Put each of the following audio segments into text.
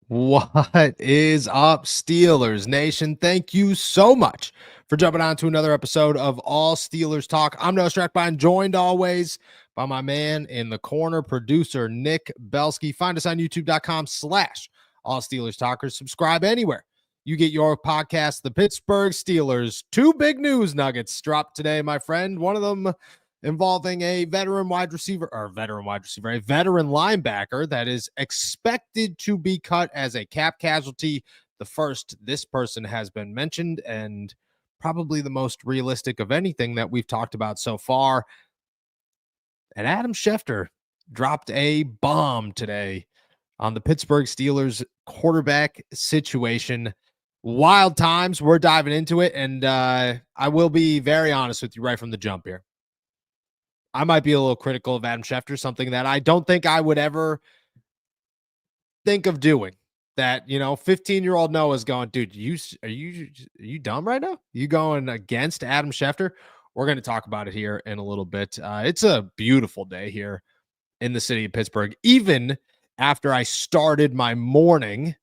What is up, Steelers Nation? Thank you so much for jumping on to another episode of All Steelers Talk. I'm Noah Strackbine, joined always by my man in the corner, producer Nick Belsky. Find us on youtube.com/All Steelers Talkers. Subscribe anywhere you get your podcast. The Pittsburgh Steelers, two big news nuggets dropped today, my friend. One of them involving a veteran linebacker that is expected to be cut as a cap casualty. The first this person has been mentioned, and probably the most realistic of anything that we've talked about so far. And Adam Schefter dropped a bomb today on the Pittsburgh Steelers quarterback situation. Wild times. We're diving into it, and I will be very honest with you right from the jump here. I might be a little critical of Adam Schefter, something that I don't think I would ever think of doing. That, 15-year-old Noah's going, dude, are you dumb right now? You going against Adam Schefter? We're going to talk about it here in a little bit. It's a beautiful day here in the city of Pittsburgh, even after I started my morning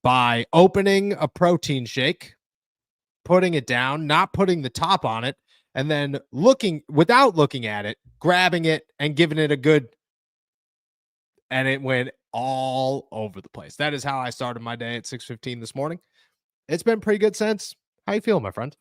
by opening a protein shake, putting it down, not putting the top on it, and then without looking at it, grabbing it and giving it a good, and it went all over the place. That is how I started my day at 6:15 this morning. It's been pretty good since. How you feel, my friend?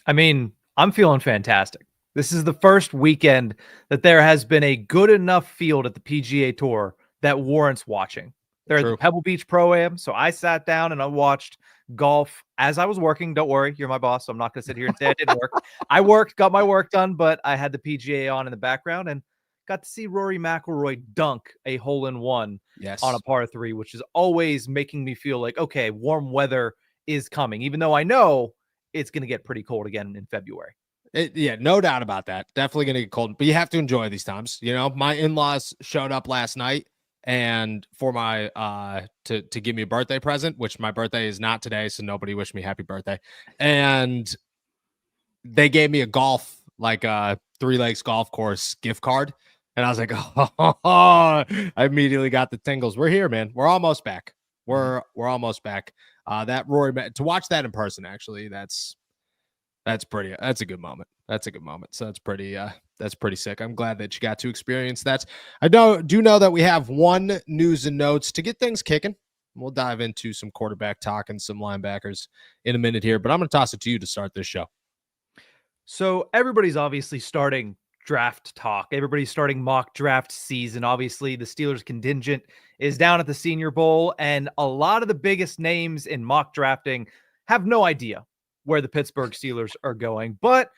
I mean, I'm feeling fantastic. This is the first weekend that there has been a good enough field at the PGA Tour that warrants watching. They're at the Pebble Beach Pro-Am, so I sat down and I watched golf as I was working. Don't worry, you're my boss, so I'm not going to sit here and say I didn't work. I worked, got my work done, but I had the PGA on in the background and got to see Rory McIlroy dunk a hole-in-one on a par 3, which is always making me feel like, okay, warm weather is coming, even though I know it's going to get pretty cold again in February. Yeah, no doubt about that. Definitely going to get cold, but you have to enjoy these times. My in-laws showed up last night and for my to give me a birthday present, which my birthday is not today, so nobody wish me happy birthday. And they gave me a Three Lakes golf course gift card, and I was like, oh, I immediately got the tingles. We're here, man. We're almost back. We're almost back. That Rory, to watch that in person, actually, that's a good moment. That's a good moment. So that's pretty sick. I'm glad that you got to experience that. I do know that we have one news and notes to get things kicking. We'll dive into some quarterback talk and some linebackers in a minute here, but I'm going to toss it to you to start this show. So everybody's obviously starting draft talk. Everybody's starting mock draft season. Obviously, the Steelers contingent is down at the Senior Bowl, and a lot of the biggest names in mock drafting have no idea where the Pittsburgh Steelers are going. But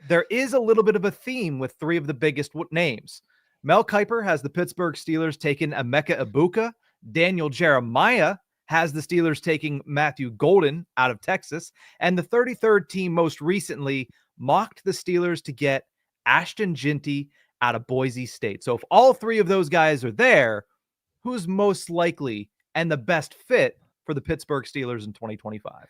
there is a little bit of a theme with three of the biggest names. Mel Kiper has the Pittsburgh Steelers taking Emeka Egbuka. Daniel Jeremiah has the Steelers taking Matthew Golden out of Texas. And the 33rd team most recently mocked the Steelers to get Ashton Ginty out of Boise State. So if all three of those guys are there, who's most likely and the best fit for the Pittsburgh Steelers in 2025?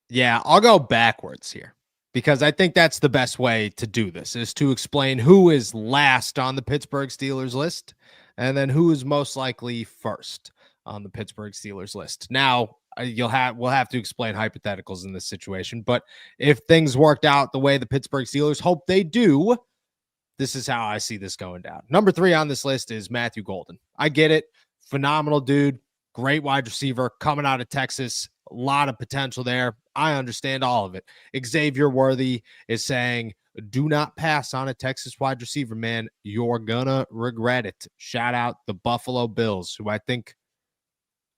Yeah, I'll go backwards here because I think that's the best way to do this, is to explain who is last on the Pittsburgh Steelers list and then who is most likely first on the Pittsburgh Steelers list. Now, we'll have to explain hypotheticals in this situation, but if things worked out the way the Pittsburgh Steelers hope they do, this is how I see this going down. Number 3 on this list is Matthew Golden. I get it. Phenomenal dude. Great wide receiver coming out of Texas. A lot of potential there. I understand all of it. Xavier Worthy is saying, do not pass on a Texas wide receiver, man. You're gonna regret it. Shout out the Buffalo Bills, who I think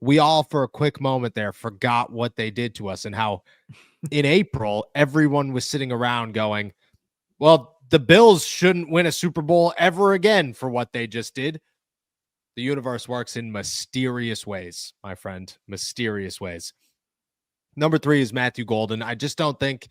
we all, for a quick moment there, forgot what they did to us and how in April, everyone was sitting around going, well, the Bills shouldn't win a Super Bowl ever again for what they just did. The universe works in mysterious ways, my friend. Mysterious ways. Number 3 is Matthew Golden. I just don't think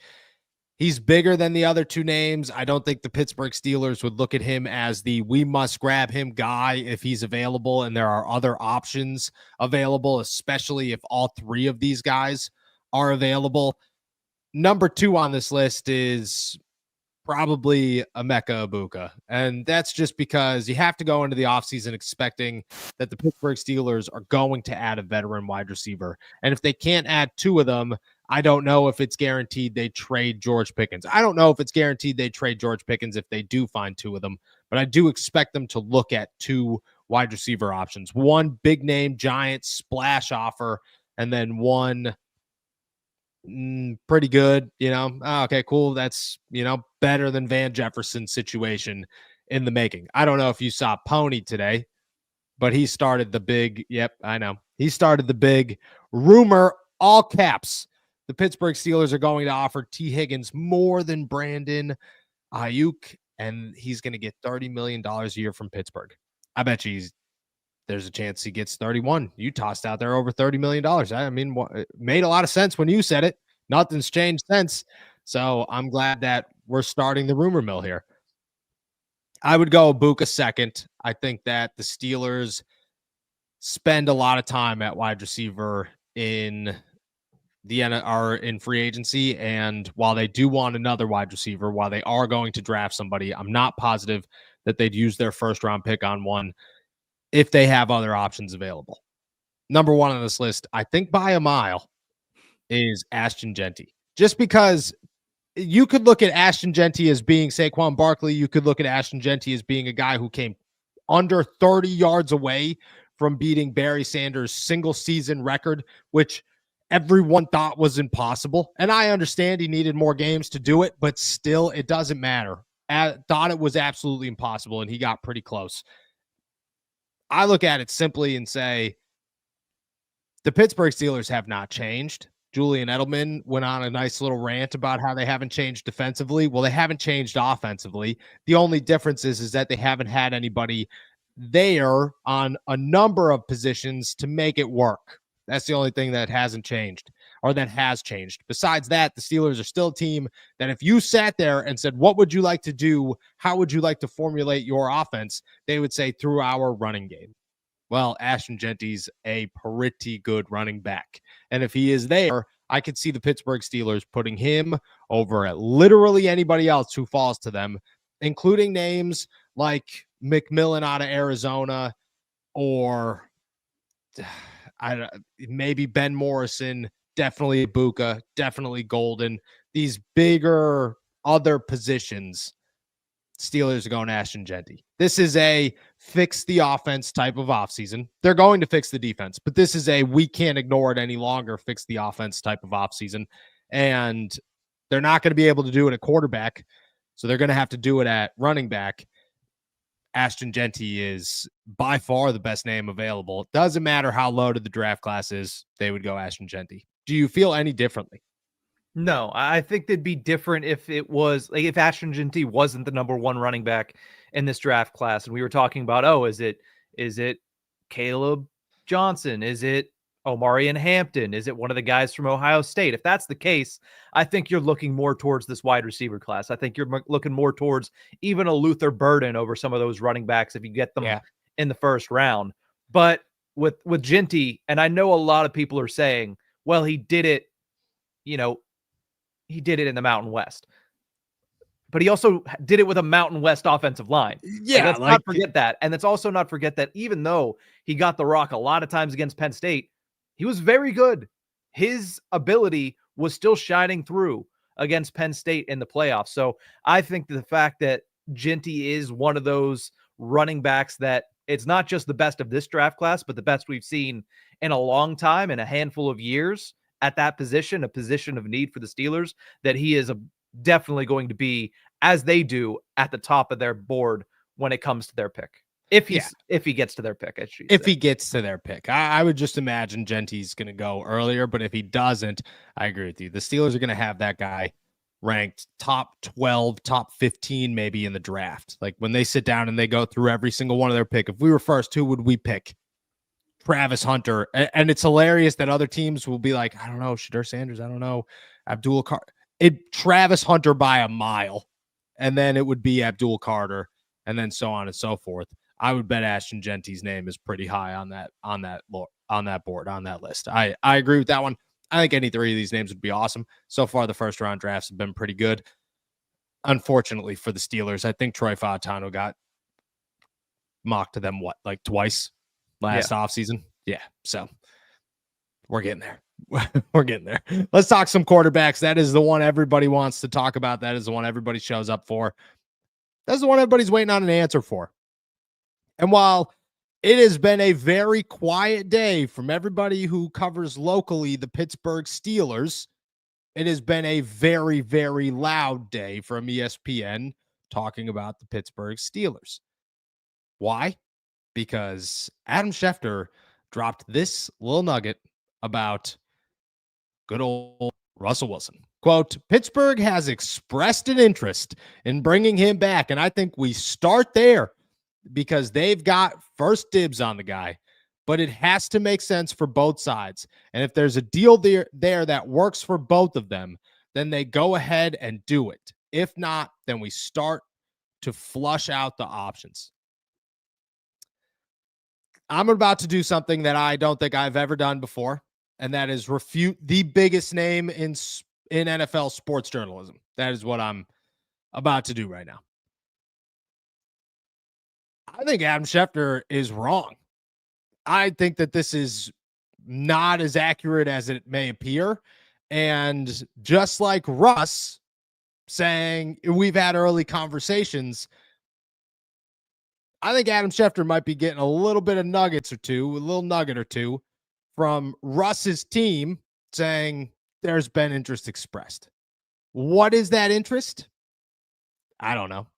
he's bigger than the other two names. I don't think the Pittsburgh Steelers would look at him as the we must grab him guy if he's available and there are other options available, especially if all three of these guys are available. Number 2 on this list is probably Emeka Ibuka. And that's just because you have to go into the offseason expecting that the Pittsburgh Steelers are going to add a veteran wide receiver. And if they can't add two of them, I don't know if it's guaranteed they trade George Pickens. I don't know if it's guaranteed they trade George Pickens if they do find two of them, but I do expect them to look at two wide receiver options. One big name, giant splash offer, and then one pretty good, okay, cool. That's, better than Van Jefferson's situation in the making. I don't know if you saw Pony today, but he started the big, I know. He started the big rumor, all caps. The Pittsburgh Steelers are going to offer T. Higgins more than Brandon Ayuk, and he's going to get $30 million a year from Pittsburgh. I bet you there's a chance he gets 31. You tossed out there over $30 million. I mean, it made a lot of sense when you said it. Nothing's changed since. So I'm glad that we're starting the rumor mill here. I would go Ibuka second. I think that the Steelers spend a lot of time at wide receiver in free agency. And while they do want another wide receiver, while they are going to draft somebody, I'm not positive that they'd use their first round pick on one if they have other options available. Number one on this list, I think by a mile, is Ashton Jeanty. Just because you could look at Ashton Jeanty as being Saquon Barkley. You could look at Ashton Jeanty as being a guy who came under 30 yards away from beating Barry Sanders' single season record, which everyone thought was impossible. And I understand he needed more games to do it, but still, it doesn't matter. I thought it was absolutely impossible, and he got pretty close. I look at it simply and say the Pittsburgh Steelers have not changed. Julian Edelman went on a nice little rant about how they haven't changed defensively. Well, they haven't changed offensively. The only difference is that they haven't had anybody there on a number of positions to make it work. That's the only thing that hasn't changed, or that has changed. Besides that, the Steelers are still a team that if you sat there and said, what would you like to do? How would you like to formulate your offense? They would say, through our running game. Well, Ashton Jeanty's a pretty good running back. And if he is there, I could see the Pittsburgh Steelers putting him over at literally anybody else who falls to them, including names like McMillan out of Arizona, or maybe Ben Morrison, definitely Ibuka, definitely Golden. These bigger other positions, Steelers are going Ashton Jeanty. This is a fix the offense type of offseason. They're going to fix the defense, but this is a we can't ignore it any longer fix the offense type of offseason. And they're not going to be able to do it at quarterback, so they're going to have to do it at running back. Ashton Jeanty is by far the best name available. It doesn't matter how loaded the draft class is, they would go Ashton Jeanty. Do you feel any differently? No, I think they'd be different if it was like if Ashton Jeanty wasn't the number one running back in this draft class, and we were talking about, is it Caleb Johnson? Is it Omarion Hampton? Is it one of the guys from Ohio State? If that's the case, I think you're looking more towards this wide receiver class. I think you're looking more towards even a Luther Burden over some of those running backs if you get them in the first round. But with Jeanty, and I know a lot of people are saying, well, he did it, he did it in the Mountain West, but he also did it with a Mountain West offensive line. Yeah. Let's not forget that. And let's also not forget that even though he got the rock a lot of times against Penn State, he was very good. His ability was still shining through against Penn State in the playoffs. So I think the fact that Jeanty is one of those running backs that it's not just the best of this draft class, but the best we've seen in a long time, in a handful of years at that position, a position of need for the Steelers, that he is definitely going to be, as they do, at the top of their board when it comes to their pick. If he gets to their pick, he gets to their pick, I would just imagine Jeanty's going to go earlier. But if he doesn't, I agree with you. The Steelers are going to have that guy ranked top 12, top 15, maybe in the draft. Like when they sit down and they go through every single one of their pick. If we were first, who would we pick? Travis Hunter. And it's hilarious that other teams will be like, I don't know, Shadur Sanders, I don't know, Abdul Carter. Travis Hunter by a mile. And then it would be Abdul Carter, and then so on and so forth. I would bet Ashton Jeanty's name is pretty high on that board, on that list. I agree with that one. I think any three of these names would be awesome. So far, the first round drafts have been pretty good. unfortunately for the Steelers. I think Troy Fautano got mocked to them, like twice last offseason? Yeah, so we're getting there. We're getting there. Let's talk some quarterbacks. That is the one everybody wants to talk about. That is the one everybody shows up for. That's the one everybody's waiting on an answer for. And while it has been a very quiet day from everybody who covers locally the Pittsburgh Steelers, it has been a very, very loud day from ESPN talking about the Pittsburgh Steelers. Why? Because Adam Schefter dropped this little nugget about good old Russell Wilson. Quote, Pittsburgh has expressed an interest in bringing him back. And I think we start there because they've got first dibs on the guy. But it has to make sense for both sides. And if there's a deal there that works for both of them, then they go ahead and do it. If not, then we start to flush out the options. I'm about to do something that I don't think I've ever done before, and that is refute the biggest name in NFL sports journalism. That is what I'm about to do right now. I think Adam Schefter is wrong. I think that this is not as accurate as it may appear. And just like Russ saying we've had early conversations, I think Adam Schefter might be getting a little bit of nuggets or two, a little nugget or two from Russ's team saying there's been interest expressed. What is that interest? I don't know.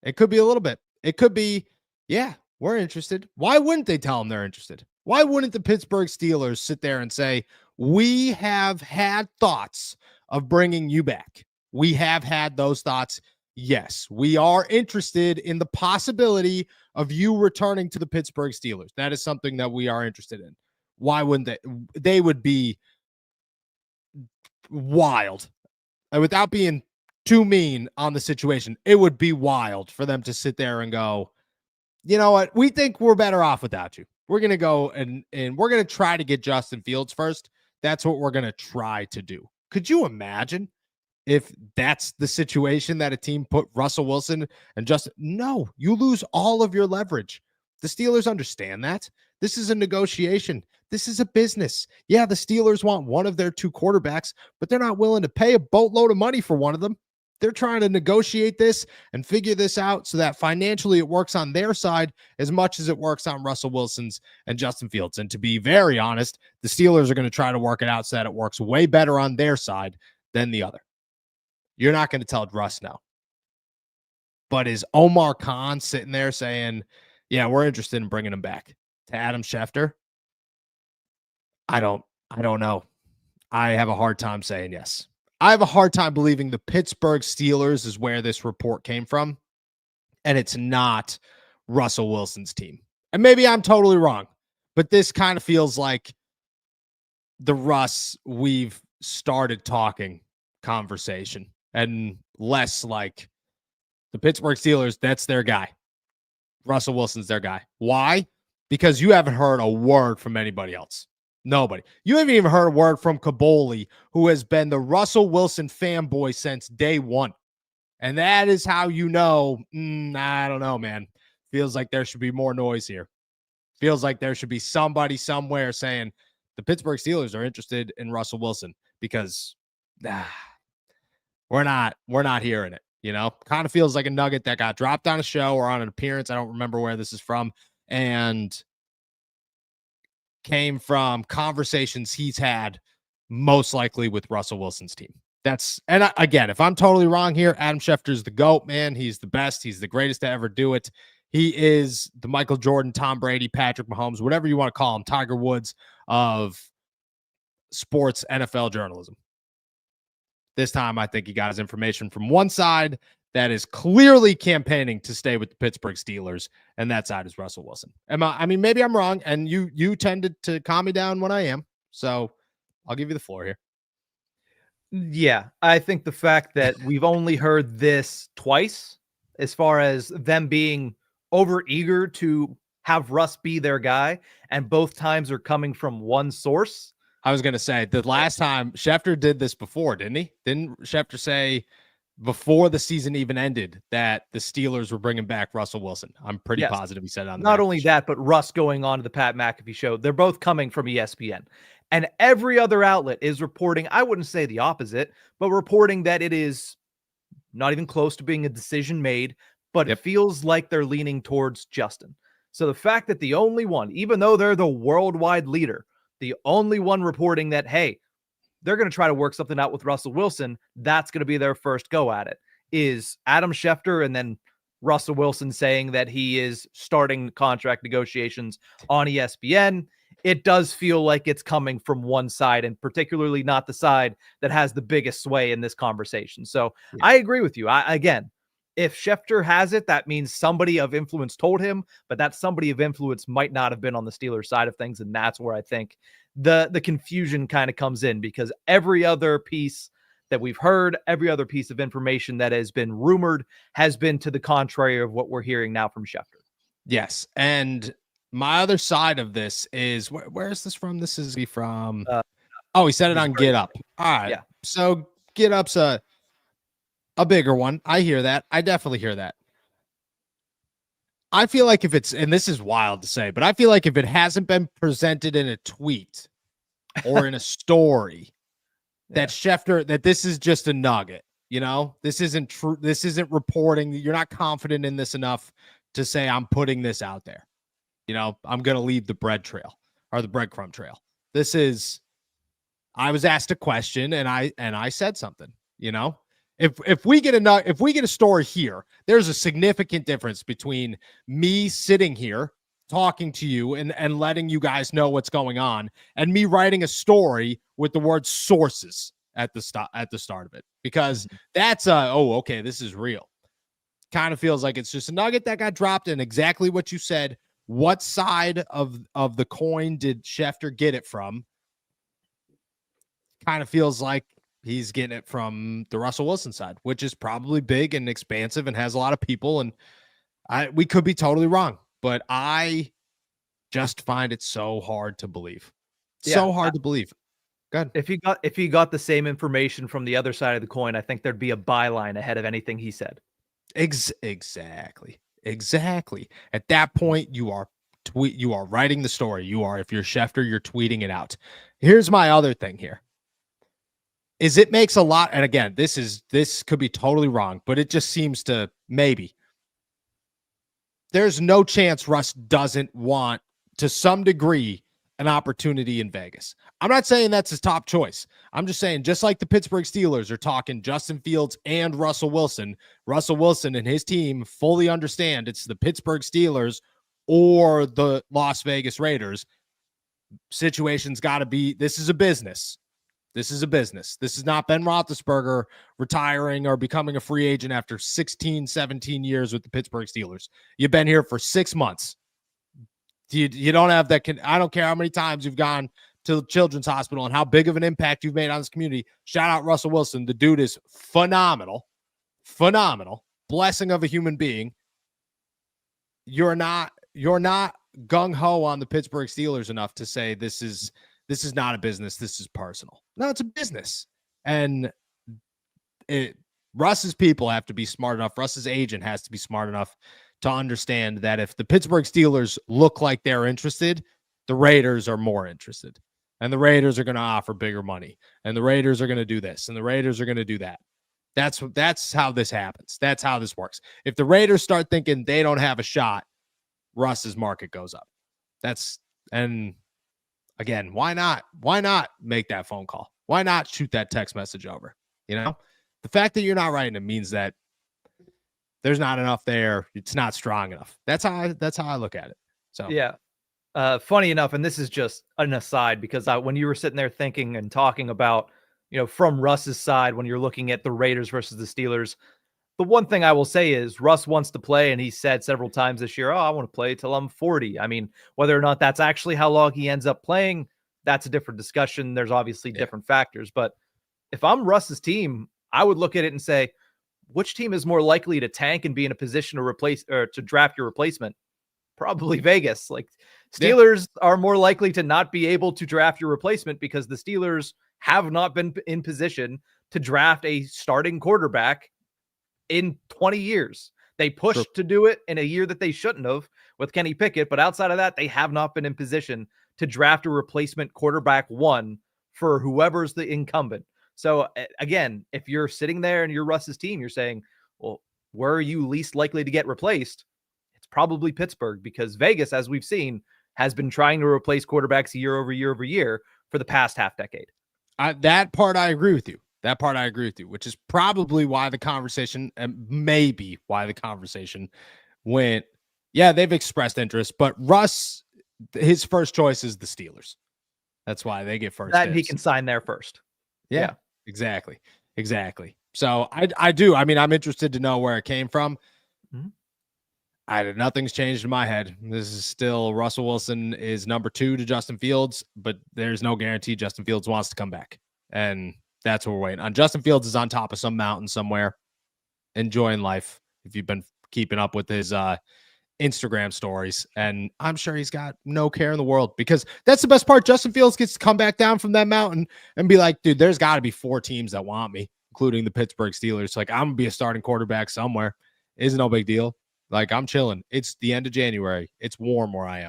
It could be a little bit. It could be, yeah, we're interested. Why wouldn't they tell them they're interested? Why wouldn't the Pittsburgh Steelers sit there and say, we have had thoughts of bringing you back? We have had those thoughts. Yes, we are interested in the possibility of you returning to the Pittsburgh Steelers. That is something that we are interested in. Why wouldn't they? They would be wild. And without being too mean on the situation, it would be wild for them to sit there and go, you know what? We think we're better off without you. We're going to go and we're going to try to get Justin Fields first. That's what we're going to try to do. Could you imagine if that's the situation that a team put Russell Wilson and Justin? No, you lose all of your leverage. The Steelers understand that. This is a negotiation. This is a business. Yeah, the Steelers want one of their two quarterbacks, but they're not willing to pay a boatload of money for one of them. They're trying to negotiate this and figure this out so that financially it works on their side as much as it works on Russell Wilson's and Justin Fields. And to be very honest, the Steelers are going to try to work it out so that it works way better on their side than the other. You're not going to tell Russ no. But is Omar Khan sitting there saying, yeah, we're interested in bringing him back to Adam Schefter? I don't know. I have a hard time saying yes. I have a hard time believing the Pittsburgh Steelers is where this report came from, and it's not Russell Wilson's team. And maybe I'm totally wrong, but this kind of feels like the Russ we've started talking conversation and less like the Pittsburgh Steelers, that's their guy. Russell Wilson's their guy. Why? Because you haven't heard a word from anybody else. Nobody. You haven't even heard a word from Kaboli, who has been the Russell Wilson fanboy since day one. And that is how you know, I don't know, man. Feels like there should be more noise here. Feels like there should be somebody somewhere saying the Pittsburgh Steelers are interested in Russell Wilson, because we're not hearing it. You know, kind of feels like a nugget that got dropped on a show or on an appearance. I don't remember where this is from. And came from conversations he's had most likely with Russell Wilson's team. Again, if I'm totally wrong here, Adam Schefter's the GOAT, man. He's the best. He's the greatest to ever do it. He is the Michael Jordan, Tom Brady, Patrick Mahomes, whatever you want to call him, Tiger Woods of sports NFL journalism. This time, I think he got his information from one side that is clearly campaigning to stay with the Pittsburgh Steelers, and that side is Russell Wilson. I mean, maybe I'm wrong, and you tended to calm me down when I am, so I'll give you the floor here. Yeah, I think the fact that we've only heard this twice, as far as them being overeager to have Russ be their guy, and both times are coming from one source. I was going to say, the last time Schefter did this before, didn't he? Didn't Schefter say before the season even ended that the Steelers were bringing back Russell Wilson. I'm pretty positive he said it on the Not only show. that, but Russ going on to the Pat McAfee show. They're both coming from ESPN. And every other outlet is reporting, I wouldn't say the opposite, but reporting that it is not even close to being a decision made, but it feels like they're leaning towards Justin. So the fact that the only one, even though they're the worldwide leader, the only one reporting that, hey, they're going to try to work something out with Russell Wilson, that's going to be their first go at it, is Adam Schefter, and then Russell Wilson saying that he is starting contract negotiations on ESPN. It does feel like it's coming from one side, and particularly not the side that has the biggest sway in this conversation. So I agree with you. Again, if Schefter has it, that means somebody of influence told him, but that somebody of influence might not have been on the Steelers side of things. And that's where I think the confusion kind of comes in, because every other piece that we've heard, every other piece of information that has been rumored has been to the contrary of what we're hearing now from Schefter. Yes. And my other side of this is, where is this from? This is from, he said it on Get Up. All right. Yeah. So Get Up's a bigger one. I hear that. I definitely hear that. I feel like if it's, and this is wild to say, but I feel like if it hasn't been presented in a tweet or in a story, that Schefter, that this is just a nugget, this isn't true. This isn't reporting. You're not confident in this enough to say, I'm putting this out there. I'm going to leave the bread trail or the breadcrumb trail. This is, I was asked a question and I said something, If we get a story here, there's a significant difference between me sitting here talking to you and letting you guys know what's going on, and me writing a story with the word sources at the start of it, because that's okay, this is real. Kind of feels like it's just a nugget that got dropped, and exactly what you said. What side of the coin did Schefter get it from? Kind of feels like he's getting it from the Russell Wilson side, which is probably big and expansive and has a lot of people. And we could be totally wrong, but I just find it so hard to believe. So hard to believe. Go ahead. If he got the same information from the other side of the coin, I think there'd be a byline ahead of anything he said. Exactly. At that point, you are writing the story. If you're Schefter, you're tweeting it out. Here's my other thing here. Is it makes a lot, and again, this could be totally wrong, but it just seems to maybe. There's no chance Russ doesn't want, to some degree, an opportunity in Vegas. I'm not saying that's his top choice. I'm just saying, just like the Pittsburgh Steelers are talking Justin Fields and Russell Wilson and his team fully understand it's the Pittsburgh Steelers or the Las Vegas Raiders. Situation's got to be, this is a business. This is not Ben Roethlisberger retiring or becoming a free agent after 16, 17 years with the Pittsburgh Steelers. You've been here for 6 months. You don't have that. I don't care how many times you've gone to the Children's Hospital and how big of an impact you've made on this community. Shout out Russell Wilson. The dude is phenomenal. Blessing of a human being. You're not gung-ho on the Pittsburgh Steelers enough to say this is not a business. This is personal. No, it's a business. And Russ's people have to be smart enough. Russ's agent has to be smart enough to understand that if the Pittsburgh Steelers look like they're interested, the Raiders are more interested. And the Raiders are going to offer bigger money. And the Raiders are going to do this. And the Raiders are going to do that. That's how this happens. That's how this works. If the Raiders start thinking they don't have a shot, Russ's market goes up. And again, why not? Why not make that phone call? Why not shoot that text message over? The fact that you're not writing it means that there's not enough there. It's not strong enough. That's how I look at it. So yeah. Funny enough, and this is just an aside, because when you were sitting there thinking and talking about, from Russ's side, when you're looking at the Raiders versus the Steelers, the one thing I will say is Russ wants to play, and he said several times this year, I want to play till I'm 40. I mean, whether or not that's actually how long he ends up playing, that's a different discussion. There's obviously different factors, but if I'm Russ's team, I would look at it and say, which team is more likely to tank and be in a position to replace or to draft your replacement? Probably Vegas. Like, Steelers are more likely to not be able to draft your replacement because the Steelers have not been in position to draft a starting quarterback in 20 years. They pushed to do it in a year that they shouldn't have with Kenny Pickett, but outside of that, they have not been in position to draft a replacement quarterback one for whoever's the incumbent. So again, if you're sitting there and you're Russ's team, you're saying, well, where are you least likely to get replaced? It's probably Pittsburgh, because Vegas, as we've seen, has been trying to replace quarterbacks year over year over year for the past half decade. That part I agree with you. That part I agree with you, which is probably why the conversation, and maybe why the conversation went, yeah, they've expressed interest, but Russ, his first choice is the Steelers. That's why they get first. That he can sign there first. Yeah, exactly. So I do. I mean, I'm interested to know where it came from. Nothing's changed in my head. This is still Russell Wilson is number 2 to Justin Fields, but there's no guarantee Justin Fields wants to come back. And that's what we're waiting on. Justin Fields is on top of some mountain somewhere, enjoying life. If you've been keeping up with his Instagram stories, and I'm sure he's got no care in the world, because that's the best part. Justin Fields gets to come back down from that mountain and be like, dude, there's got to be 4 teams that want me, including the Pittsburgh Steelers. Like, I'm gonna be a starting quarterback somewhere. It's no big deal. Like, I'm chilling. It's the end of January. It's warm where I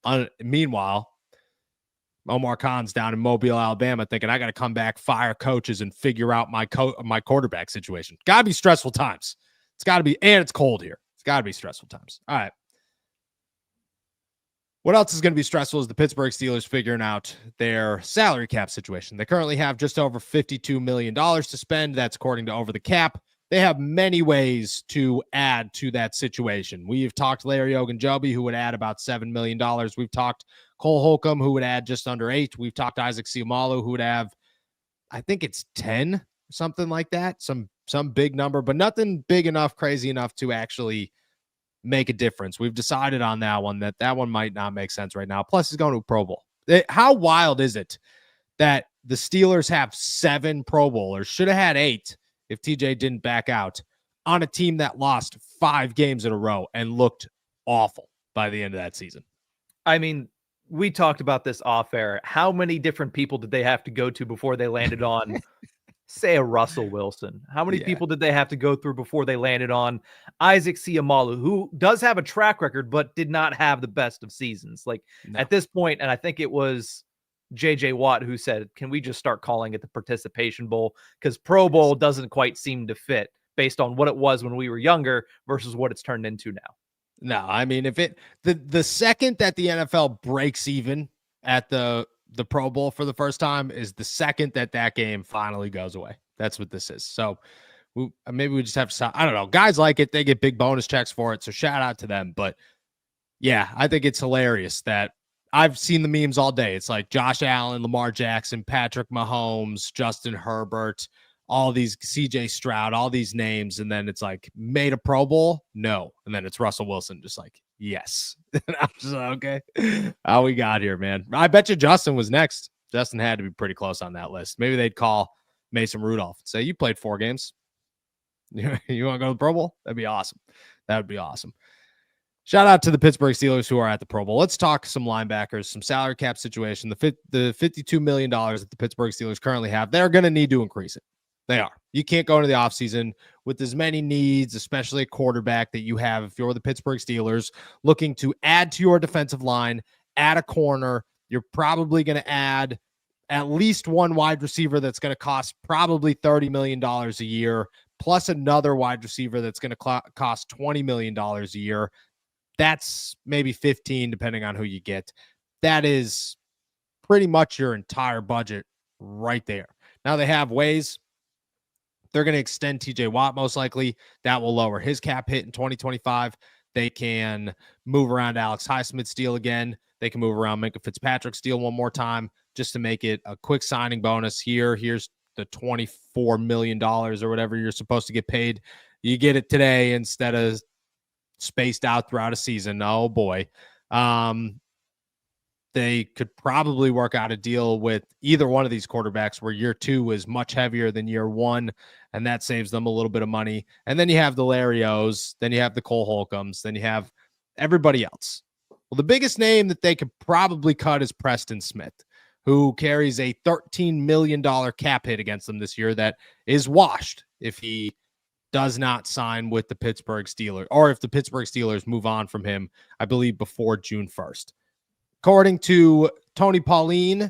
am. Meanwhile, Omar Khan's down in Mobile, Alabama, thinking I got to come back, fire coaches, and figure out my quarterback situation. Got to be stressful times. It's got to be, and it's cold here. It's got to be stressful times. All right. What else is going to be stressful is the Pittsburgh Steelers figuring out their salary cap situation. They currently have just over $52 million to spend. That's according to Over the Cap. They have many ways to add to that situation. We've talked Larry Ogunjobi, who would add about $7 million. We've talked Cole Holcomb, who would add just under 8. We've talked Isaac Seumalo, who would have, I think it's 10, something like that. Some big number, but nothing big enough, crazy enough to actually make a difference. We've decided on that one, that one might not make sense right now. Plus, he's going to a Pro Bowl. How wild is it that the Steelers have 7 Pro Bowlers, should have had 8, if TJ didn't back out, on a team that lost 5 games in a row and looked awful by the end of that season? I mean, we talked about this off air. How many different people did they have to go to before they landed on, say, a Russell Wilson? How many people did they have to go through before they landed on Isaac Seumalo, who does have a track record, but did not have the best of seasons? Like, at this point, and I think it was JJ Watt who said, can we just start calling it the Participation Bowl? Because Pro Bowl doesn't quite seem to fit based on what it was when we were younger versus what it's turned into now. No, I mean, if the second that the NFL breaks even at the Pro Bowl for the first time is the second that game finally goes away. That's what this is. So maybe we just have to, I don't know. Guys like it. They get big bonus checks for it. So shout out to them. But yeah, I think it's hilarious that I've seen the memes all day. It's like Josh Allen, Lamar Jackson, Patrick Mahomes, Justin Herbert, all these, CJ Stroud, all these names. And then it's like, made a Pro Bowl? No. And then it's Russell Wilson, just like, yes. I'm just like, okay. How we got here, man. I bet you Justin was next. Justin had to be pretty close on that list. Maybe they'd call Mason Rudolph and say, you played 4 games. You want to go to the Pro Bowl? That'd be awesome. That would be awesome. Shout out to the Pittsburgh Steelers who are at the Pro Bowl. Let's talk some linebackers, some salary cap situation. The $52 million that the Pittsburgh Steelers currently have, they're going to need to increase it. They are. You can't go into the offseason with as many needs, especially a quarterback that you have if you're the Pittsburgh Steelers looking to add to your defensive line, add a corner. You're probably going to add at least 1 wide receiver that's going to cost probably $30 million a year, plus another wide receiver that's going to cost $20 million a year. That's maybe 15, depending on who you get. That is pretty much your entire budget right there. Now they have ways. They're going to extend TJ Watt most likely. That will lower his cap hit in 2025. They can move around Alex Highsmith's deal again. They can move around Minkah Fitzpatrick's deal one more time just to make it a quick signing bonus here. Here's the $24 million or whatever you're supposed to get paid. You get it today instead of spaced out throughout a season. Oh boy. They could probably work out a deal with either one of these quarterbacks where year 2 is much heavier than year 1, and that saves them a little bit of money. And then you have the Larry O's, then you have the Cole Holcombs, then you have everybody else. Well, the biggest name that they could probably cut is Preston Smith, who carries a $13 million cap hit against them this year that is washed if he does not sign with the Pittsburgh Steelers, or if the Pittsburgh Steelers move on from him, I believe before June 1st. According to Tony Pauline,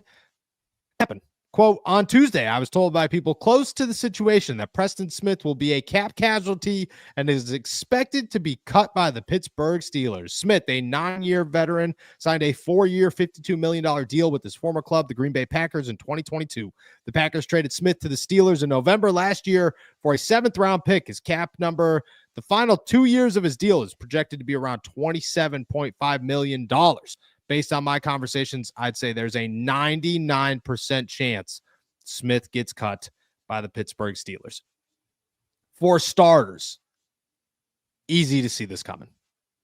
happened. Quote, on Tuesday, I was told by people close to the situation that Preston Smith will be a cap casualty and is expected to be cut by the Pittsburgh Steelers. Smith, a 9-year veteran, signed a 4-year, $52 million deal with his former club, the Green Bay Packers, in 2022. The Packers traded Smith to the Steelers in November last year for a 7th-round pick. His cap number, the final 2 years of his deal, is projected to be around $27.5 million. Based on my conversations, I'd say there's a 99% chance Smith gets cut by the Pittsburgh Steelers. For starters, easy to see this coming.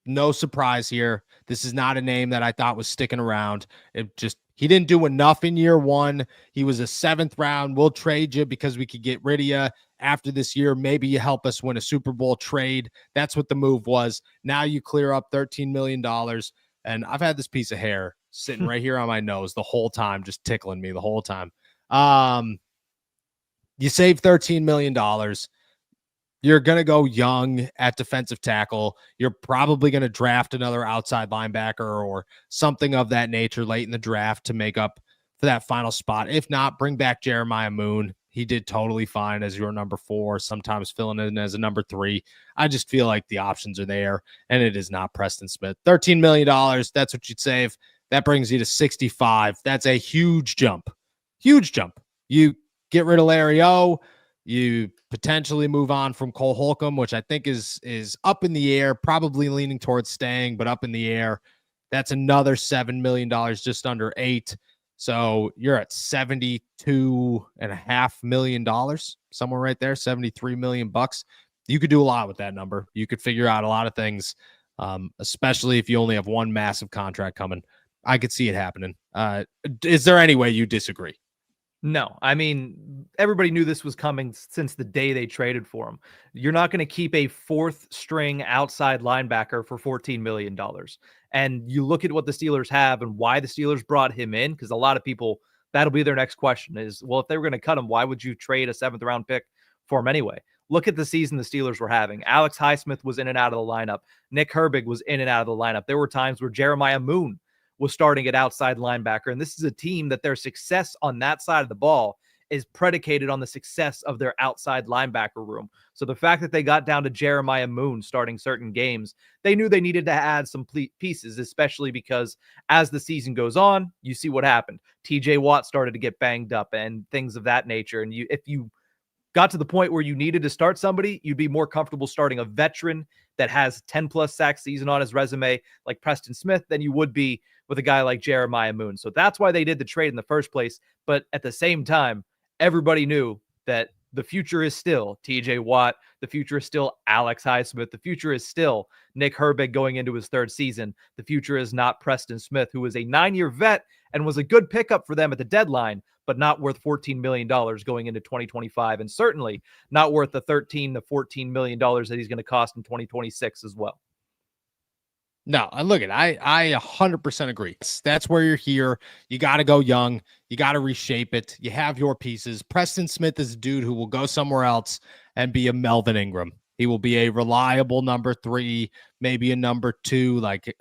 No surprise here. This is not a name that I thought was sticking around. He didn't do enough in year 1. He was a 7th round. We'll trade you because we could get rid of you after this year. Maybe you help us win a Super Bowl trade. That's what the move was. Now you clear up $13 million. And I've had this piece of hair sitting right here on my nose the whole time, just tickling me the whole time. You save $13 million. You're going to go young at defensive tackle. You're probably going to draft another outside linebacker or something of that nature late in the draft to make up for that final spot. If not, bring back Jeremiah Moon. He did totally fine as your number 4, sometimes filling in as a number 3. I just feel like the options are there, and it is not Preston Smith. $13 million, that's what you'd save. That brings you to 65. That's a huge jump. Huge jump. You get rid of Larry O. You potentially move on from Cole Holcomb, which I think is up in the air, probably leaning towards staying, but up in the air. That's another $7 million, just under 8. So you're at $72.5 million, somewhere right there, $73 million. You could do a lot with that number. You could figure out a lot of things, especially if you only have one massive contract coming. I could see it happening. Is there any way you disagree? No, I mean, everybody knew this was coming since the day they traded for him. You're not going to keep a 4th string outside linebacker for $14 million. And you look at what the Steelers have and why the Steelers brought him in, because a lot of people, that'll be their next question is, well, if they were going to cut him, why would you trade a 7th-round pick for him anyway? Look at the season the Steelers were having. Alex Highsmith was in and out of the lineup. Nick Herbig was in and out of the lineup. There were times where Jeremiah Moon was starting at outside linebacker. And this is a team that their success on that side of the ball is predicated on the success of their outside linebacker room. So the fact that they got down to Jeremiah Moon starting certain games, they knew they needed to add some pieces, especially because as the season goes on, you see what happened. TJ Watt started to get banged up and things of that nature. And if you got to the point where you needed to start somebody, you'd be more comfortable starting a veteran that has 10+ sack season on his resume like Preston Smith than you would be with a guy like Jeremiah Moon. So that's why they did the trade in the first place. But at the same time, everybody knew that the future is still TJ Watt. The future is still Alex Highsmith. The future is still Nick Herbig going into his 3rd season. The future is not Preston Smith, who is a 9-year vet and was a good pickup for them at the deadline, but not worth $14 million going into 2025, and certainly not worth the $13 to $14 million that he's going to cost in 2026 as well. No, and look at I 100% agree. That's where you're here. You got to go young. You got to reshape it. You have your pieces. Preston Smith is a dude who will go somewhere else and be a Melvin Ingram. He will be a reliable number 3, maybe a number 2, like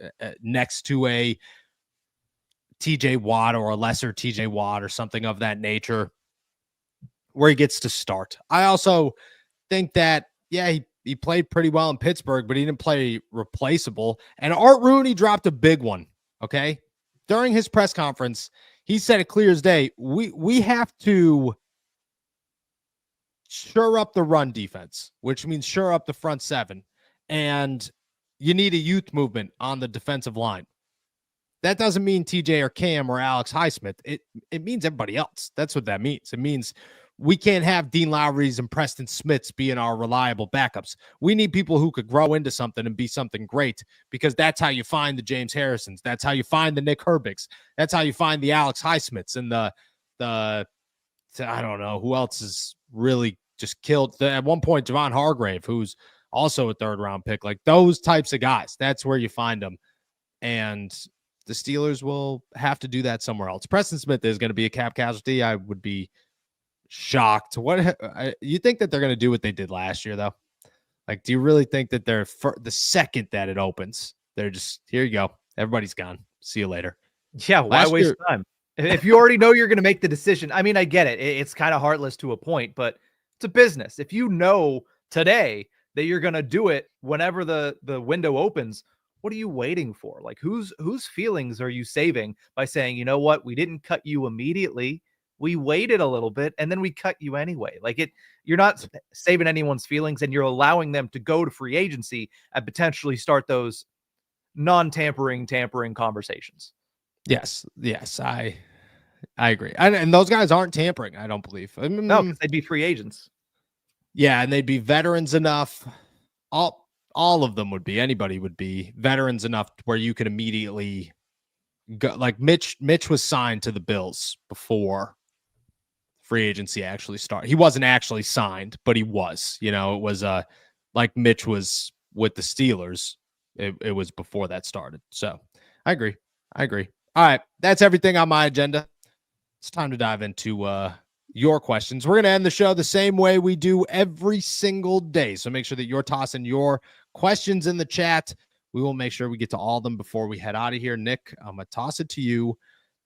next to a TJ Watt or a lesser TJ Watt or something of that nature, where he gets to start. I also think that, yeah, he played pretty well in Pittsburgh, but he didn't play replaceable. And Art Rooney dropped a big one, okay? During his press conference, he said it clear as day, we have to shore up the run defense, which means shore up the front 7. And you need a youth movement on the defensive line. That doesn't mean TJ or Cam or Alex Highsmith. It means everybody else. That's what that means. It means we can't have Dean Lowry's and Preston Smiths being our reliable backups. We need people who could grow into something and be something great, because that's how you find the James Harrisons. That's how you find the Nick Herbigs. That's how you find the Alex Highsmiths and the I don't know who else is really just killed. At one point, Javon Hargrave, who's also a 3rd-round pick. Like those types of guys, that's where you find them. And the Steelers will have to do that somewhere else. Preston Smith is going to be a cap casualty. I would be shocked. What you think that they're going to do what they did last year, though? Like, do you really think that they're the second that it opens, they're just, here you go, everybody's gone, see you later? Yeah, why Last waste year, time? If you already know you're going to make the decision, I mean, I get it. It's kind of heartless to a point, but it's a business. If you know today that you're going to do it whenever the window opens, what are you waiting for? Like, whose feelings are you saving by saying, you know what, we didn't cut you immediately, we waited a little bit, and then we cut you anyway? Like, you're not saving anyone's feelings, and you're allowing them to go to free agency and potentially start those non-tampering conversations. yes, I agree, and those guys aren't tampering, I don't believe. No, because they'd be free agents. Yeah, and they'd be veterans enough. All of them would be. Anybody would be veterans enough where you could immediately go. Like Mitch was signed to the Bills before free agency actually started. He wasn't actually signed, but he was. You know, it was like Mitch was with the Steelers. It was before that started. So I agree. All right, that's everything on my agenda. It's time to dive into your questions. We're going to end the show the same way we do every single day. So make sure that you're tossing your questions in the chat. We will make sure we get to all of them before we head out of here. Nick, I'm going to toss it to you.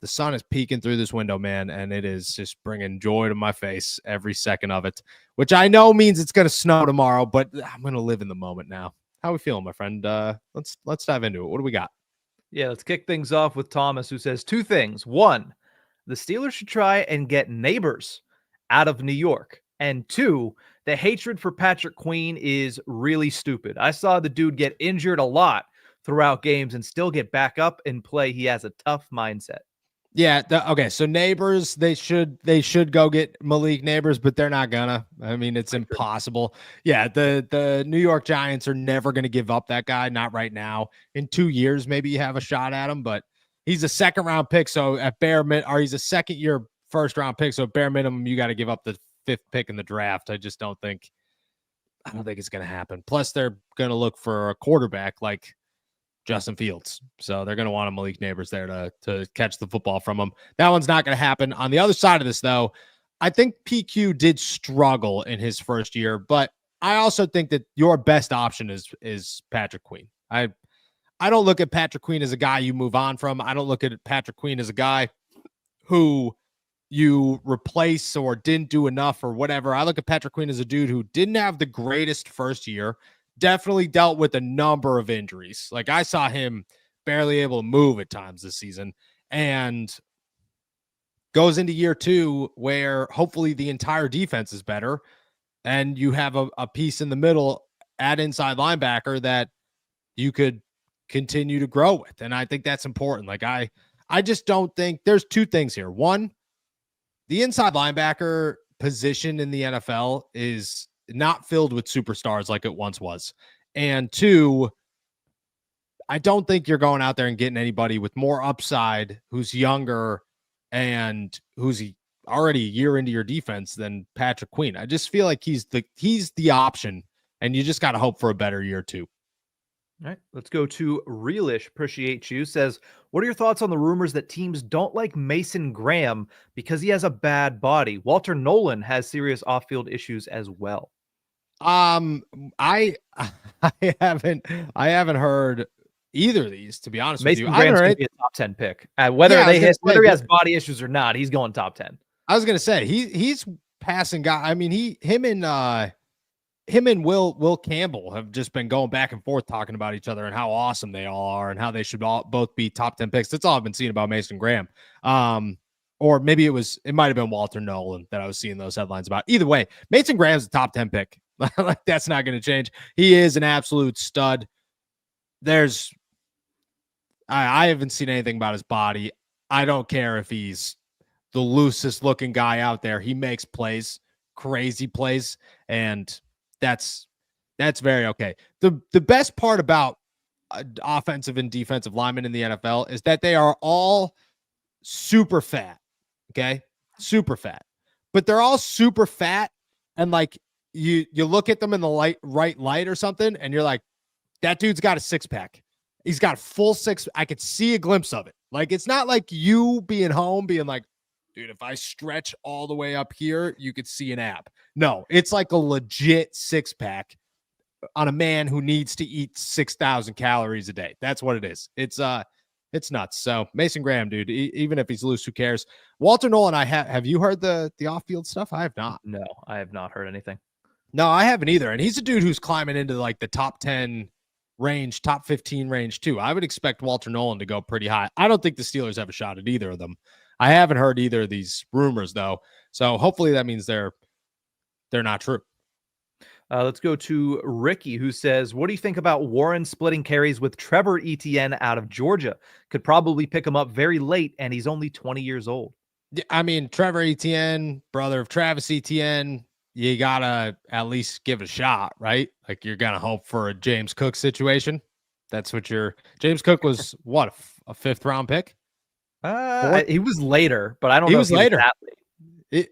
The sun is peeking through this window, man, and it is just bringing joy to my face every second of it, which I know means it's going to snow tomorrow, but I'm going to live in the moment now. How are we feeling, my friend? Let's dive into it. What do we got? Yeah, let's kick things off with Thomas, who says two things. One, the Steelers should try and get Neighbors out of New York. And two, the hatred for Patrick Queen is really stupid. I saw the dude get injured a lot throughout games and still get back up and play. He has a tough mindset. Yeah. Okay. So Neighbors, they should go get Malik Neighbors, but they're not gonna. I mean, it's impossible. Yeah. The New York Giants are never going to give up that guy. Not right now. In 2 years, maybe you have a shot at him, but he's a second round pick. So at bare minimum, or he's a second year first round pick. So at bare minimum, you got to give up the 5th pick in the draft. I don't think it's going to happen. Plus, they're going to look for a quarterback like Justin Fields. So they're going to want a Malik Neighbors there to catch the football from him. That one's not going to happen. On the other side of this, though, I think PQ did struggle in his first year, but I also think that your best option is Patrick Queen. I don't look at Patrick Queen as a guy you move on from. I don't look at Patrick Queen as a guy who you replace or didn't do enough or whatever. I look at Patrick Queen as a dude who didn't have the greatest first year, definitely dealt with a number of injuries. Like I saw him barely able to move at times this season, and goes into year 2 where hopefully the entire defense is better and you have a piece in the middle at inside linebacker that you could continue to grow with. And I think that's important. Like I just don't think there's 2 things here. One, the inside linebacker position in the NFL is not filled with superstars like it once was. And 2, I don't think you're going out there and getting anybody with more upside who's younger and who's already a year into your defense than Patrick Queen. I just feel like he's the option, and you just got to hope for a better year 2. All right, let's go to Realish. Appreciate you. Says, what are your thoughts on the rumors that teams don't like Mason Graham because he has a bad body? Walter Nolan has serious off-field issues as well. I haven't heard either of these, to be honest Mason with you. Graham's going to be a top 10 pick. Whether he has body issues or not, he's going top 10. I was going to say he's passing guy. I mean, him and Will Campbell have just been going back and forth talking about each other and how awesome they all are and how they should both be top 10 picks. That's all I've been seeing about Mason Graham. Or maybe it might have been Walter Nolan that I was seeing those headlines about. Either way, Mason Graham's a top 10 pick. Like that's not going to change. He is an absolute stud. I haven't seen anything about his body. I don't care if he's the loosest looking guy out there. He makes plays, crazy plays, and that's very okay. The best part about offensive and defensive linemen in the NFL is that they are all super fat. Okay, super fat, but they're all super fat, and like you look at them in the right light or something, and you're like, that dude's got a 6-pack. He's got a full 6. I could see a glimpse of it. Like it's not like you being home being like, dude, if I stretch all the way up here, you could see an ab. No, it's like a legit 6-pack. on a man who needs to eat 6,000 calories a day. That's what it is. It's nuts. So Mason Graham, dude, even if he's loose, who cares? Walter Nolan, have you heard the off-field stuff? I have not. No, I have not heard anything. No, I haven't either. And he's a dude who's climbing into like the top 10 range, top 15 range too. I would expect Walter Nolan to go pretty high. I don't think the Steelers have a shot at either of them. I haven't heard either of these rumors though. So hopefully that means they're not true. Let's go to Ricky, who says, what do you think about Warren splitting carries with Trevor Etienne out of Georgia? Could probably pick him up very late, and he's only 20 years old. I mean, Trevor Etienne, brother of Travis Etienne, you got to at least give it a shot, right? Like you're going to hope for a James Cook situation. That's what James Cook was, what, a 5th round pick? He was later, but I don't know. He was later.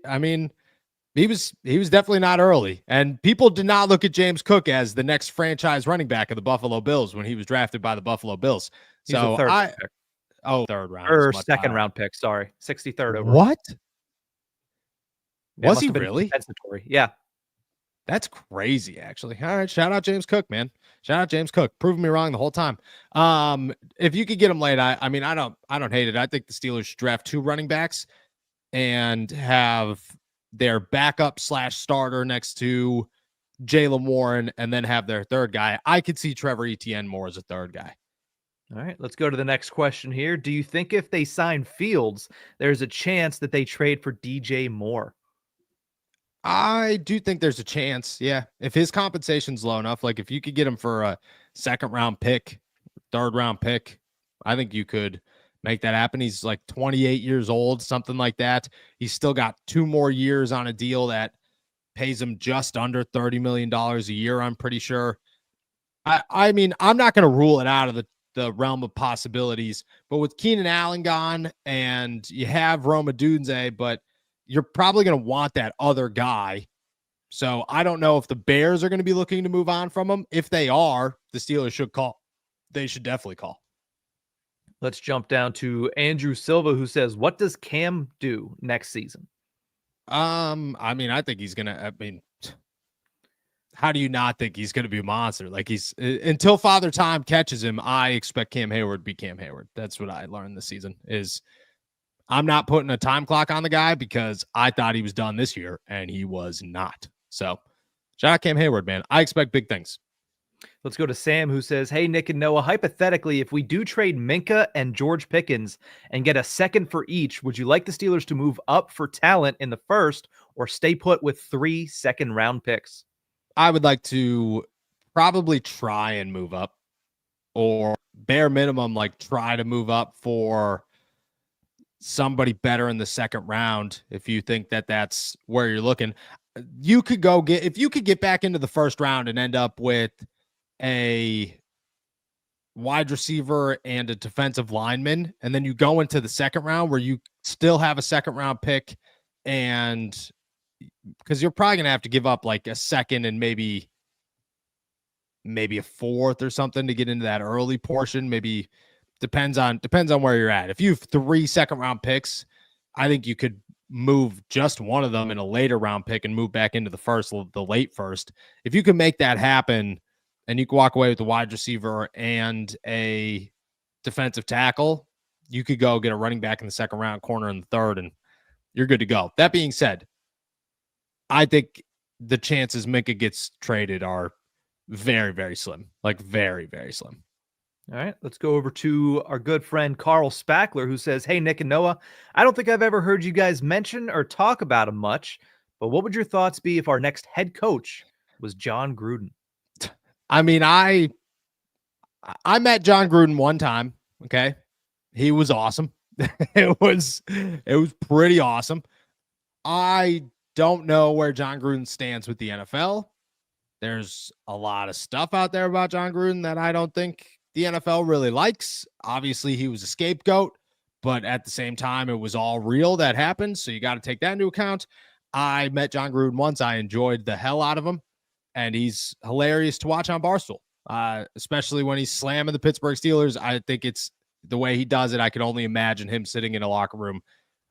I mean, he was definitely not early. And people did not look at James Cook as the next franchise running back of the Buffalo Bills when he was drafted by the Buffalo Bills. So third round or second round pick. Sorry, 63rd over. What? Yeah, was he really? Compensatory. Yeah. That's crazy, actually. All right. Shout out James Cook, man. Shout out James Cook. Proving me wrong the whole time. If you could get him late, I mean, I don't hate it. I think the Steelers should draft 2 running backs and have their backup / starter next to Jaylen Warren and then have their third guy. I could see Trevor Etienne more as a third guy. All right, let's go to the next question here. Do you think if they sign Fields, there's a chance that they trade for DJ Moore? I do think there's a chance. Yeah. If his compensation's low enough, like if you could get him for a 2nd round pick, 3rd round pick, I think you could make that happen. He's like 28 years old, something like that. He's still got 2 more years on a deal that pays him just under $30 million a year, I'm pretty sure. I mean, I'm not going to rule it out of the realm of possibilities, but with Keenan Allen gone and you have Roma Dunze, but you're probably going to want that other guy. So I don't know if the Bears are going to be looking to move on from him. If they are, the Steelers should call. They should definitely call. Let's jump down to Andrew Silva, who says, what does Cam do next season? I mean, I think he's going to, how do you not think he's going to be a monster? Like until Father Time catches him, I expect Cam Hayward to be Cam Hayward. That's what I learned this season is I'm not putting a time clock on the guy because I thought he was done this year and he was not. So shout out Cam Hayward, man. I expect big things. Let's go to Sam, who says, hey, Nick and Noah, hypothetically, if we do trade Minka and George Pickens and get a 2nd for each, would you like the Steelers to move up for talent in the 1st or stay put with 3 second-round picks? I would like to probably try and move up, or bare minimum, like try to move up for somebody better in the 2nd round. If you think that that's where you're looking, you could if you could get back into the 1st round and end up with a wide receiver and a defensive lineman, and then you go into the 2nd round where you still have a 2nd round pick, and because you're probably gonna have to give up like a 2nd and maybe a 4th or something to get into that early portion. Maybe depends on where you're at. If you have 3 2nd round picks, I think you could move just one of them in a later round pick and move back into the late first. If you can make that happen and you can walk away with a wide receiver and a defensive tackle, you could go get a running back in the 2nd round, corner in the 3rd, and you're good to go. That being said, I think the chances Minka gets traded are very, very slim. Like very, very slim. All right, let's go over to our good friend Carl Spackler, who says, hey, Nick and Noah, I don't think I've ever heard you guys mention or talk about him much, but what would your thoughts be if our next head coach was John Gruden? I mean, I met John Gruden one time. Okay. He was awesome. It was pretty awesome. I don't know where John Gruden stands with the NFL. There's a lot of stuff out there about John Gruden that I don't think the NFL really likes. Obviously, he was a scapegoat, but at the same time, it was all real that happened. So you got to take that into account. I met John Gruden once. I enjoyed the hell out of him, and he's hilarious to watch on Barstool, especially when he's slamming the Pittsburgh Steelers. I think it's the way he does it. I can only imagine him sitting in a locker room.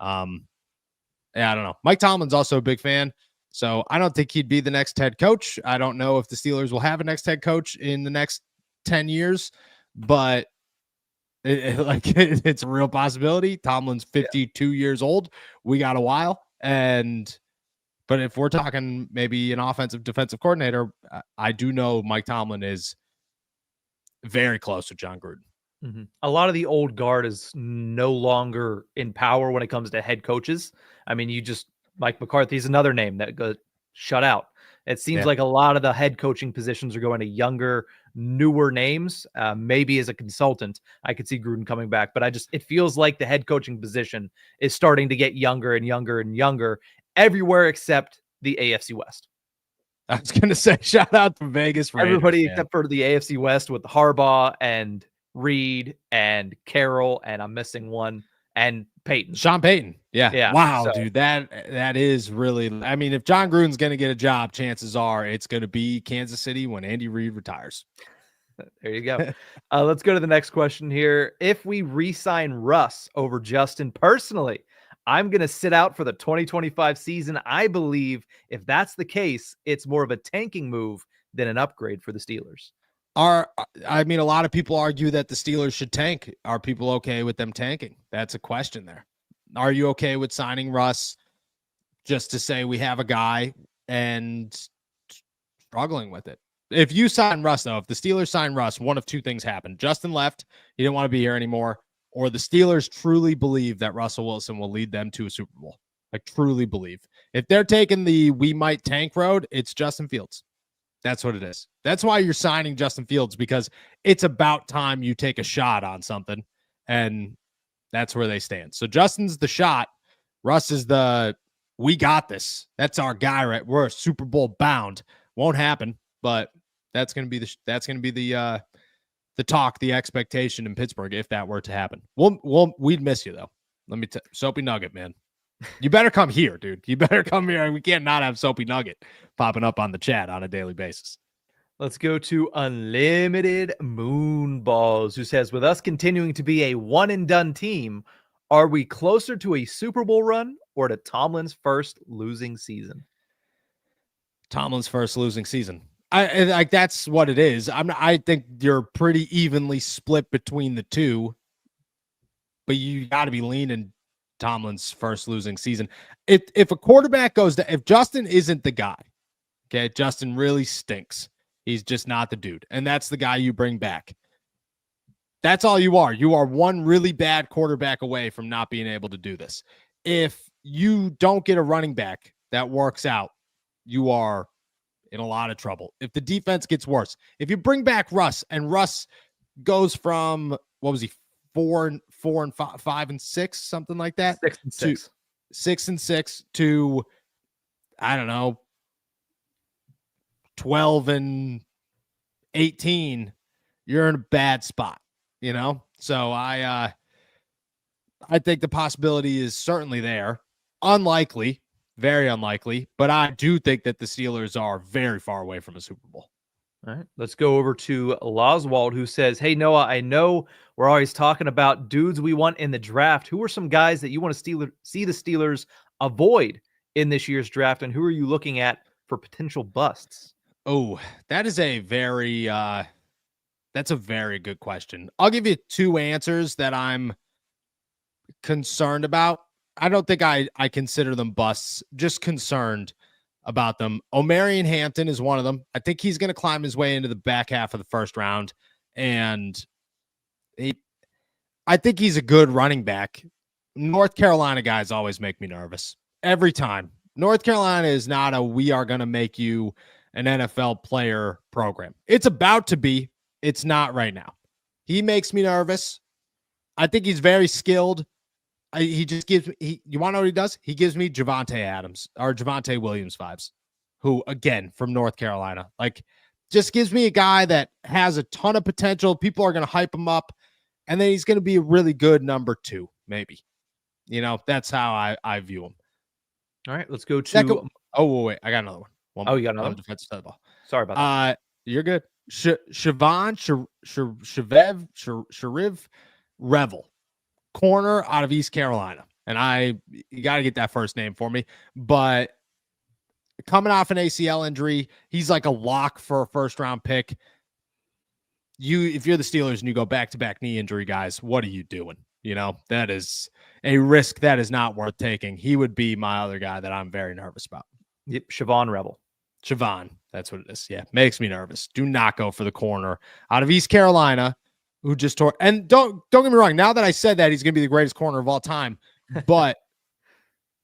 Yeah, I don't know. Mike Tomlin's also a big fan. So I don't think he'd be the next head coach. I don't know if the Steelers will have a next head coach in the next 10 years, but it's a real possibility. Tomlin's 52 years old. We got a while. But if we're talking maybe an offensive defensive coordinator, I do know Mike Tomlin is very close with John Gruden. Mm-hmm. A lot of the old guard is no longer in power when it comes to head coaches. I mean, Mike McCarthy's another name that got shut out. It seems like a lot of the head coaching positions are going to younger, newer names. Maybe as a consultant, I could see Gruden coming back, but it feels like the head coaching position is starting to get younger and younger and younger everywhere except the AFC West. I was going to say, shout out to Vegas Raiders. Everybody except for the AFC West with Harbaugh and Reed and Carroll, and I'm missing one, and Peyton. Sean Payton. Yeah. Wow, so, dude. That is really, I mean, if John Gruden's going to get a job, chances are it's going to be Kansas City when Andy Reid retires. There you go. Let's go to the next question here. If we re-sign Russ over Justin personally, I'm going to sit out for the 2025 season. I believe if that's the case, it's more of a tanking move than an upgrade for the Steelers. I mean, a lot of people argue that the Steelers should tank. Are people okay with them tanking? That's a question there. Are you okay with signing Russ just to say we have a guy and struggling with it? If you sign Russ, though, if the Steelers sign Russ, one of two things happened. Justin left. He didn't want to be here anymore. Or the Steelers truly believe that Russell Wilson will lead them to a Super Bowl. Like, truly believe. If they're taking the we might tank road, it's Justin Fields. That's what it is. That's why you're signing Justin Fields, because it's about time you take a shot on something, and that's where they stand. So Justin's the shot. Russ is the we got this. That's our guy, right? We're a Super Bowl bound. Won't happen, but that's going to be the talk, the expectation in Pittsburgh if that were to happen. We'd miss you though. Let me Soapy Nugget, man. You better come here, dude. You better come here. We can't not have Soapy Nugget popping up on the chat on a daily basis. Let's go to Unlimited Moonballs, who says, with us continuing to be a one-and-done team, are we closer to a Super Bowl run or to Tomlin's first losing season? Tomlin's first losing season. I like that's what it is. I think you're pretty evenly split between the two, but you got to be leaning Tomlin's first losing season. If a quarterback goes to, if Justin isn't the guy, okay, Justin really stinks. He's just not the dude. And that's the guy you bring back. That's all you are. You are one really bad quarterback away from not being able to do this. If you don't get a running back that works out, you are in a lot of trouble. If the defense gets worse, if you bring back Russ and Russ goes from, what was he, 4 and 5 and 6, something like that. 6 and 6. 6 and 6 to, I don't know, 12 and 18, you're in a bad spot, you know? So I think the possibility is certainly there. Unlikely, very unlikely, but I do think that the Steelers are very far away from a Super Bowl. All right, let's go over to Loswald, who says, hey, Noah, I know we're always talking about dudes we want in the draft. Who are some guys that you want to see the Steelers avoid in this year's draft, and who are you looking at for potential busts? Oh, that is a very that's a very good question. I'll give you two answers that I'm concerned about. I don't think I consider them busts, just concerned about them. Omarion Hampton is one of them. I think he's going to climb his way into the back half of the first round, and I think he's a good running back. North Carolina guys always make me nervous every time. North Carolina is not a we are going to make you an NFL player program. It's about to be. It's not right now. He makes me nervous. I think he's very skilled. He just gives me, you want to know what he does? He gives me Javonte Williams vibes, who, again, from North Carolina. Like, just gives me a guy that has a ton of potential. People are going to hype him up, and then he's going to be a really good number 2, maybe. You know, that's how I view him. All right, let's go to... wait. I got another one. You got another one? Defensive side of the ball. Sorry about that. You're good. Siobhan Shariv Revel, corner out of East Carolina. And you got to get that first name for me. But coming off an ACL injury. He's like a lock for a first-round pick. If you're the Steelers and you go back-to-back knee injury guys, what are you doing? That is a risk that is not worth taking. He would be my other guy that I'm very nervous about. Yep, Siobhan Rebel. Siobhan, that's what it is. Yeah, makes me nervous. Do not go for the corner out of East Carolina who just tore. And don't get me wrong. Now that I said that, he's going to be the greatest corner of all time. But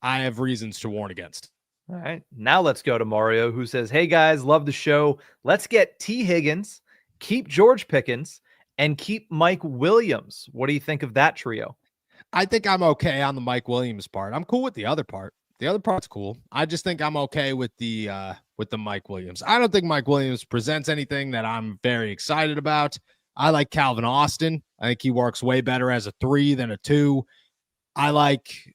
I have reasons to warn against. All right, now let's go to Mario, who says, "Hey guys, love the show. Let's get T. Higgins, keep George Pickens, and keep Mike Williams. What do you think of that trio?" I think I'm okay on the Mike Williams part. I'm cool with the other part. The other part's cool. I just think I'm okay with the Mike Williams. I don't think Mike Williams presents anything that I'm very excited about. I like Calvin Austin. I think he works way better as a 3 than a 2. I like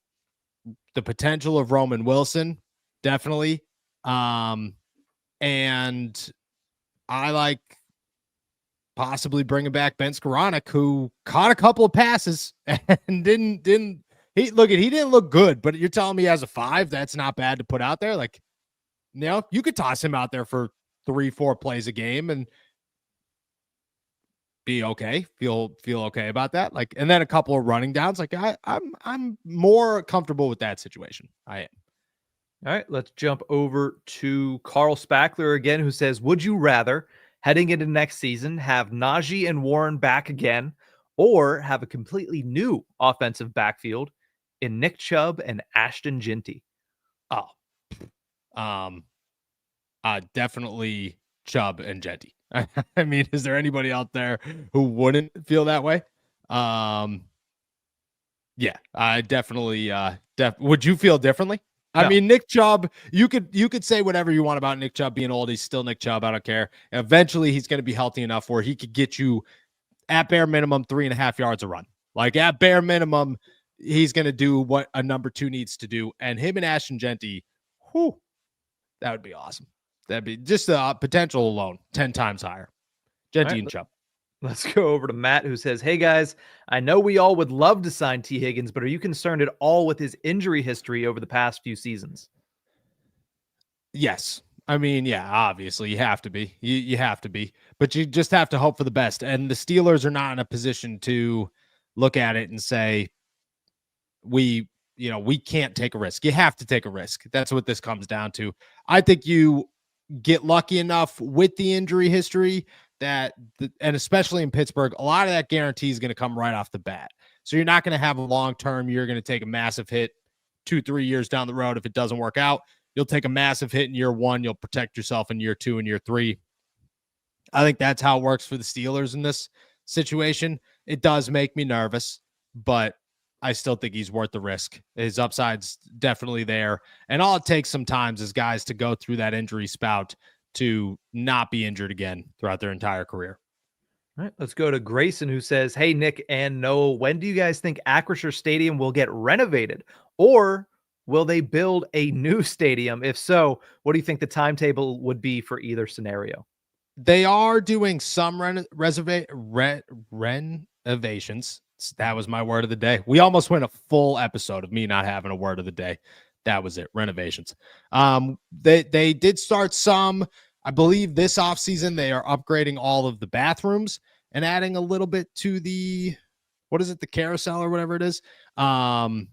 the potential of Roman Wilson, definitely. And I like possibly bringing back Ben Skoranek, who caught a couple of passes and he didn't look good, but you're telling me as a 5, that's not bad to put out there. Like, you could toss him out there for 3-4 plays a game and be okay. Feel okay about that. Like, and then a couple of running downs. Like, I'm more comfortable with that situation. I am. All right, let's jump over to Carl Spackler again, who says, "Would you rather, heading into next season, have Najee and Warren back again, or have a completely new offensive backfield in Nick Chubb and Ashton Jinty?" Oh, definitely Chubb and Jinty. I mean, is there anybody out there who wouldn't feel that way? Yeah, I definitely. Would you feel differently? No. I mean, Nick Chubb, you could say whatever you want about Nick Chubb being old. He's still Nick Chubb. I don't care. Eventually, he's going to be healthy enough where he could get you, at bare minimum, 3.5 yards a run. Like, at bare minimum, he's going to do what a number 2 needs to do. And him and Ashton Jinty, that would be awesome. That'd be just the potential alone 10 times higher. Jinty and Chubb. Let's go over to Matt, who says, "Hey guys, I know we all would love to sign T. Higgins, but are you concerned at all with his injury history over the past few seasons?" Yes. I mean, yeah, obviously you have to be. You have to be. But you just have to hope for the best. And the Steelers are not in a position to look at it and say, we can't take a risk. You have to take a risk. That's what this comes down to. I think you get lucky enough with the injury history and especially in Pittsburgh, a lot of that guarantee is going to come right off the bat. So you're not going to have a long-term, you're going to take a massive hit 2-3 years down the road. If it doesn't work out, you'll take a massive hit in year 1. You'll protect yourself in year 2 and year 3. I think that's how it works for the Steelers in this situation. It does make me nervous, but I still think he's worth the risk. His upside's definitely there. And all it takes sometimes is guys to go through that injury spout to not be injured again throughout their entire career. All right, let's go to Grayson, who says, "Hey, Nick and Noah, when do you guys think Acrisure Stadium will get renovated? Or will they build a new stadium? If so, what do you think the timetable would be for either scenario?" They are doing some renovations. That was my word of the day. We almost went a full episode of me not having a word of the day. That was it. Renovations. They did start some. I believe this offseason they are upgrading all of the bathrooms and adding a little bit to the carousel or whatever it is. The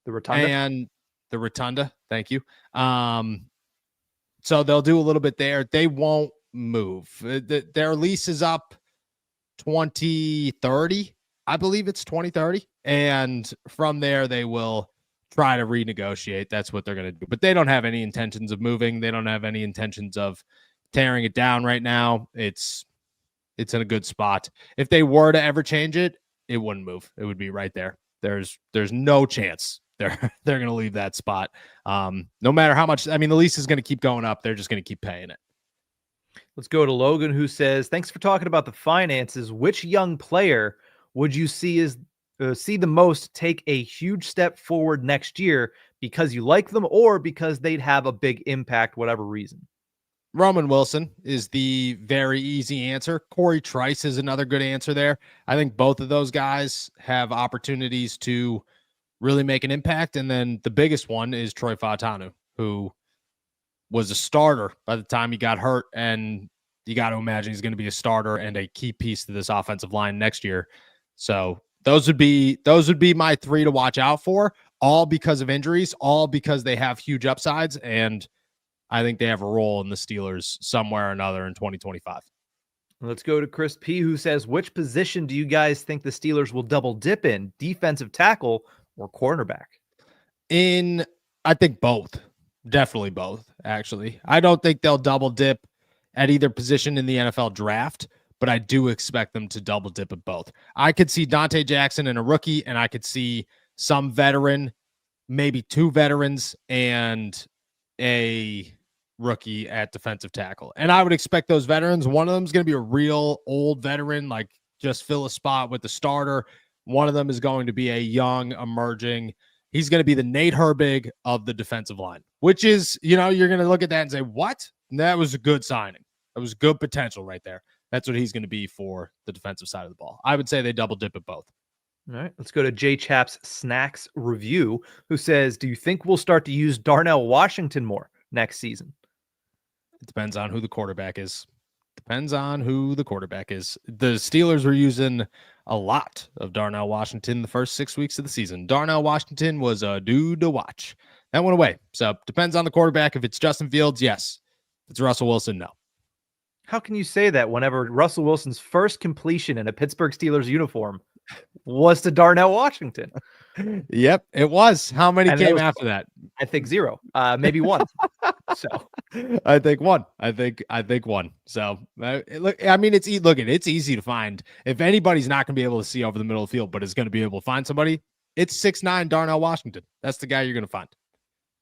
rotunda. And the rotunda. Thank you. So they'll do a little bit there. They won't move. Their lease is up 2030. I believe it's 2030. And from there, they will try to renegotiate. That's what they're going to do. But they don't have any intentions of moving. They don't have any intentions of tearing it down right now. It's in a good spot. If they were to ever change it, it wouldn't move. It would be right there. There's no chance they're going to leave that spot. No matter how much, I mean, the lease is going to keep going up. They're just going to keep paying it. Let's go to Logan, who says, "Thanks for talking about the finances. Which young player would you see the most take a huge step forward next year because you like them or because they'd have a big impact, whatever reason?" Roman Wilson is the very easy answer. Corey Trice is another good answer there. I think both of those guys have opportunities to really make an impact. And then the biggest one is Troy Fautanu, who was a starter by the time he got hurt, and you got to imagine he's going to be a starter and a key piece to this offensive line next year. So those would be my three to watch out for, all because of injuries, all because they have huge upsides, and I think they have a role in the Steelers somewhere or another in 2025. Let's go to Chris P, who says, which position do you guys think the Steelers will double dip in, defensive tackle or cornerback? I think both. Definitely both, actually. I don't think they'll double dip at either position in the NFL draft, but I do expect them to double dip at both. I could see Dante Jackson and a rookie, and I could see some veteran, maybe two veterans, and a rookie at defensive tackle. And I would expect those veterans, one of them is going to be a real old veteran, like just fill a spot with the starter. One of them is going to be a young, emerging. He's going to be the Nate Herbig of the defensive line, which is, you're going to look at that and say, what? And that was a good signing. That was good potential right there. That's what he's going to be for the defensive side of the ball. I would say they double dip at both. All right, let's go to J Chap's Snacks Review, who says, do you think we'll start to use Darnell Washington more next season? It depends on who the quarterback is. The Steelers were using a lot of Darnell Washington the first 6 weeks of the season. Darnell Washington was a dude to watch. That went away. So depends on the quarterback. If it's Justin Fields, yes. If it's Russell Wilson, no. How can you say that whenever Russell Wilson's first completion in a Pittsburgh Steelers uniform was to Darnell Washington? Yep, it was. How many came after that? I think zero. Maybe one. So I think one. So it's easy to find. If anybody's not going to be able to see over the middle of the field, but is going to be able to find somebody, it's 6'9" Darnell Washington. That's the guy you're going to find.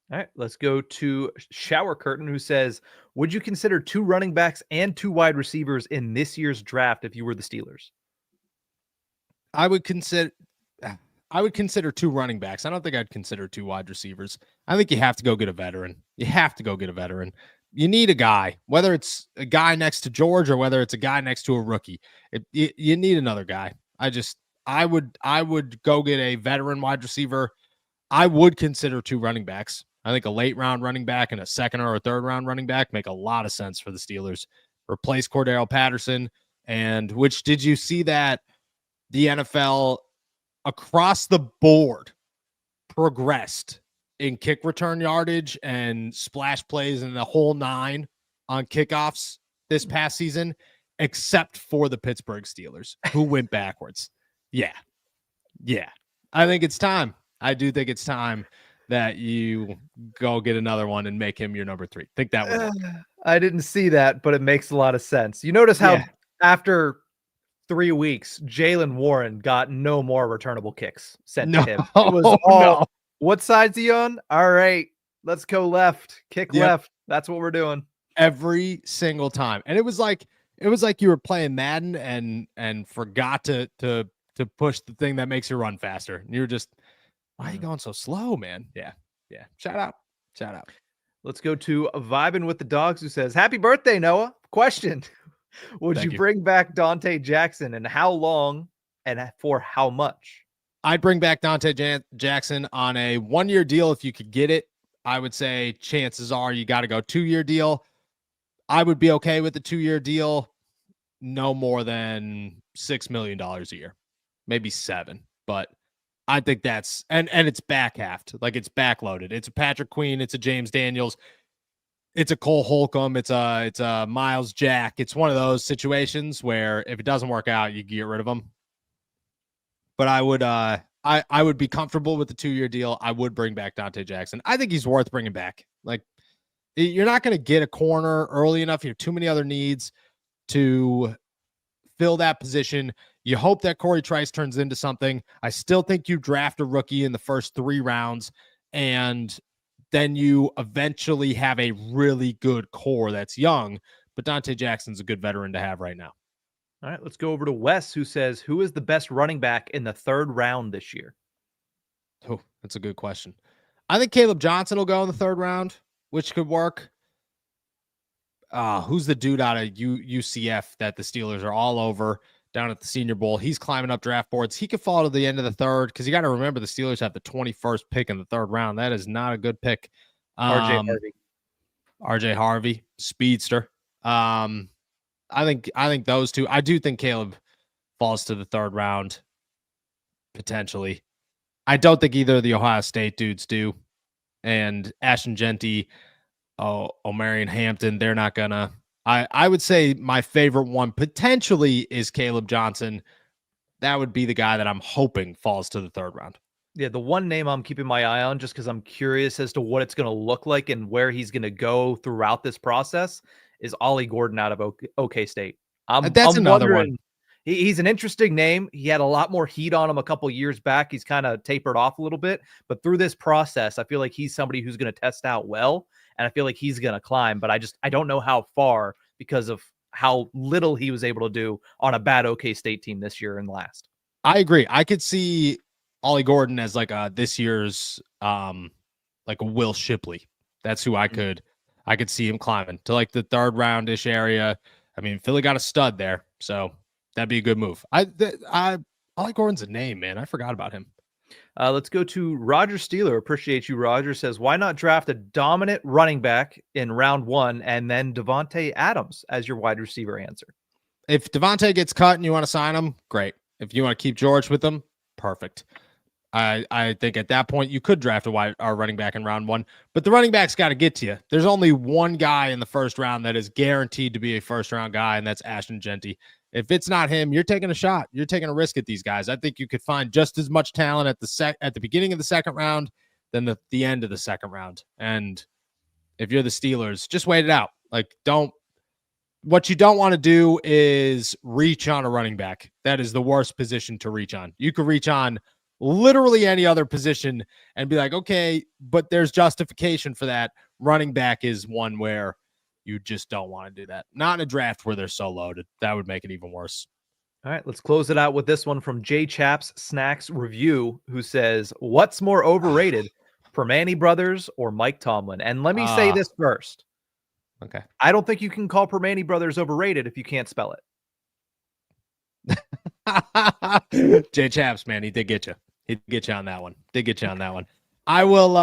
All right, let's go to Shower Curtain, who says, would you consider 2 running backs and 2 wide receivers in this year's draft if you were the Steelers? I would consider 2 running backs. I don't think I'd consider 2 wide receivers. I think you have to go get a veteran. You need a guy, whether it's a guy next to George or whether it's a guy next to a rookie. You need another guy. I would go get a veteran wide receiver. I would consider 2 running backs. I think a late round running back and a second or a third round running back make a lot of sense for the Steelers. Replace Cordero Patterson. And did you see that the NFL across the board progressed in kick return yardage and splash plays and the whole 9 on kickoffs this past season, except for the Pittsburgh Steelers, who went backwards. Yeah. I think it's time. I do think it's time that you go get another one and make him your number 3. Think that would work. I didn't see that, but it makes a lot of sense. You notice how after 3 weeks, Jaylen Warren got no more returnable kicks sent to him. It was all, what side's he on? All right, let's go left, kick left. That's what we're doing every single time. And it was like you were playing Madden and forgot to push the thing that makes you run faster. And you were just, why are you going so slow, man? Yeah. Shout out. Let's go to Vibin' with the Dogs, who says, happy birthday, Noah. Question. Would you bring back Dante Jackson, and how long and for how much? I'd bring back Dante Jackson on a 1-year deal if you could get it. I would say chances are you got to go 2-year deal. I would be okay with the 2-year deal. No more than $6 million a year, maybe 7. But I think that's and it's back halved, like it's backloaded. It's a Patrick Queen, it's a James Daniels, it's a Cole Holcomb, it's a Miles Jack. It's one of those situations where if it doesn't work out, you get rid of them. But I would be comfortable with the 2-year deal. I would bring back Dante Jackson. I think he's worth bringing back. Like, you're not going to get a corner early enough. You have too many other needs to fill that position. You hope that Corey Trice turns into something. I still think you draft a rookie in the first 3 rounds, and then you eventually have a really good core that's young. But Dante Jackson's a good veteran to have right now. All right, let's go over to Wes, who says, who is the best running back in the 3rd round this year? Oh, that's a good question. I think Caleb Johnson will go in the 3rd round, which could work. Who's the dude out of UCF that the Steelers are all over down at the Senior Bowl? He's climbing up draft boards. He could fall to the end of the 3rd because you got to remember the Steelers have the 21st pick in the 3rd round. That is not a good pick. RJ RJ Harvey, speedster. I think those two. I do think Caleb falls to the third round potentially. I don't think either of the Ohio State dudes do. And Ashton Genty, O'Marion Hampton, they're not gonna. I would say my favorite one potentially is Caleb Johnson. That would be the guy that I'm hoping falls to the third round. Yeah, the one name I'm keeping my eye on just because I'm curious as to what it's going to look like and where he's going to go throughout this process is Ollie Gordon out of OK State. That's I'm another wondering, one. He's an interesting name. He had a lot more heat on him a couple years back. He's kind of tapered off a little bit, but through this process, I feel like he's somebody who's going to test out well, and I feel like he's going to climb, but I don't know how far because of how little he was able to do on a bad OK State team this year and last. I agree. I could see Ollie Gordon as like this year's like a Will Shipley. That's who I could see him climbing to like the third roundish area. I mean, Philly got a stud there, so that'd be a good move. Ollie Gordon's a name, man. I forgot about him. Let's go to Roger Steeler. Appreciate you, Roger. Says, why not draft a dominant running back in round 1 and then Devontae Adams as your wide receiver answer? If Devontae gets cut and you want to sign him, great. If you want to keep George with them, perfect. I think at that point you could draft a running back in round 1, but the running back's got to get to you. There's only one guy in the first round that is guaranteed to be a first round guy, and that's Ashton Genty. If it's not him, you're taking a shot. You're taking a risk at these guys. I think you could find just as much talent at the beginning of the second round than the end of the second round. And if you're the Steelers, just wait it out. Like, what you don't want to do is reach on a running back. That is the worst position to reach on. You could reach on literally any other position and be like, okay, but there's justification for that. Running back is one where you just don't want to do that. Not in a draft where they're so loaded. That would make it even worse. All right, let's close it out with this one from J Chaps Snacks Review, who says, what's more overrated, Permane Brothers or Mike Tomlin? And let me say this first. Okay. I don't think you can call Permane Brothers overrated if you can't spell it. J Chaps, man, he did get you. He did get you on that one. I will,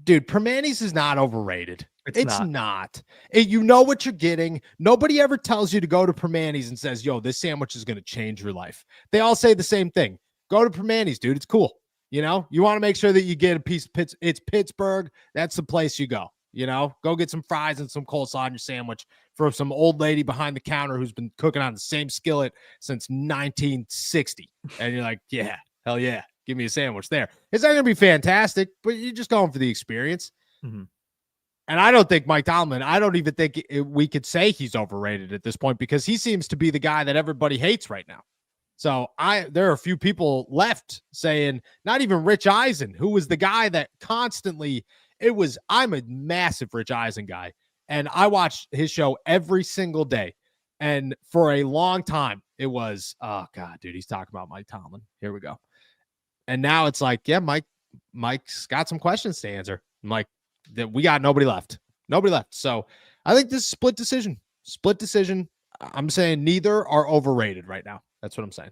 dude, Permane's is not overrated. It's not. You know what you're getting. Nobody ever tells you to go to Permane's and says, yo, this sandwich is going to change your life. They all say the same thing. Go to Permane's, dude. It's cool. You know, you want to make sure that you get a piece of it's Pittsburgh. That's the place you go. You know, go get some fries and some coleslaw on your sandwich from some old lady behind the counter who's been cooking on the same skillet since 1960. And you're like, yeah, hell yeah. Give me a sandwich there. It's not going to be fantastic, but you're just going for the experience. Mm-hmm. And I don't think Mike Tomlin, I don't even think we could say he's overrated at this point because he seems to be the guy that everybody hates right now. So there are a few people left saying, not even Rich Eisen, who was the guy that constantly, I'm a massive Rich Eisen guy, and I watched his show every single day. And for a long time, it was, oh God, dude, he's talking about Mike Tomlin. Here we go. And now it's like, yeah, Mike's got some questions to answer. I'm like, that we got nobody left. So I think this is split decision. I'm saying neither are overrated right now. That's what I'm saying.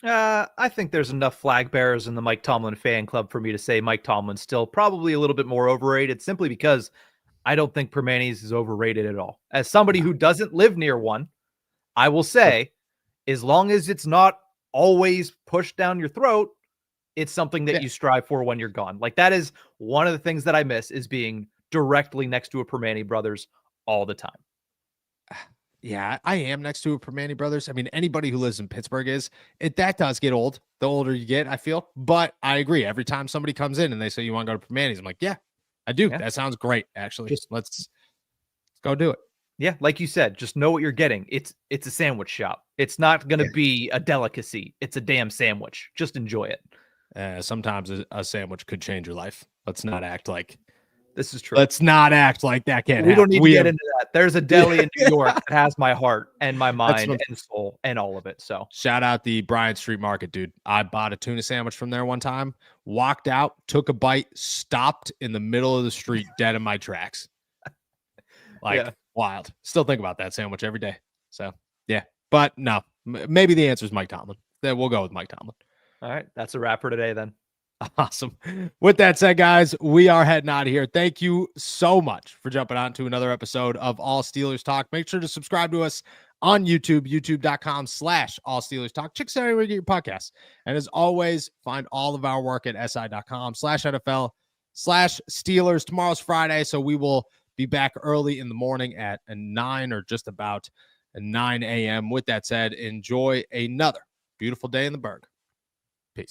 I think there's enough flag bearers in the Mike Tomlin fan club for me to say Mike Tomlin's still probably a little bit more overrated simply because I don't think Permane's is overrated at all. As somebody who doesn't live near one, I will say, as long as it's not always pushed down your throat, it's something that you strive for when you're gone. Like, that is one of the things that I miss is being directly next to a Permane Brothers all the time. Yeah, I am next to a Permane Brothers. I mean, anybody who lives in Pittsburgh that does get old. The older you get, I feel. But I agree. Every time somebody comes in and they say, you want to go to Permane's? I'm like, yeah, I do. Yeah. That sounds great, actually. Let's go do it. Yeah, like you said, just know what you're getting. It's a sandwich shop. It's not going to be a delicacy. It's a damn sandwich. Just enjoy it. Sometimes a sandwich could change your life. Let's not act like this is true. Let's not act like that can't happen. We don't need to get into that. There's a deli in New York that has my heart and my mind and soul and all of it. So shout out the Bryant Street Market, dude. I bought a tuna sandwich from there one time, walked out, took a bite, stopped in the middle of the street, dead in my tracks. Wild. Still think about that sandwich every day. So yeah, but no, maybe the answer is Mike Tomlin. Then we'll go with Mike Tomlin. All right, that's a wrap for today then. Awesome. With that said, guys, we are heading out of here. Thank you so much for jumping on to another episode of All Steelers Talk. Make sure to subscribe to us on YouTube, youtube.com/All Steelers Talk. Check us out anywhere you get your podcasts. And as always, find all of our work at si.com/NFL/Steelers. Tomorrow's Friday, so we will be back early in the morning at 9 or just about 9 a.m. With that said, enjoy another beautiful day in the Berg. Peace.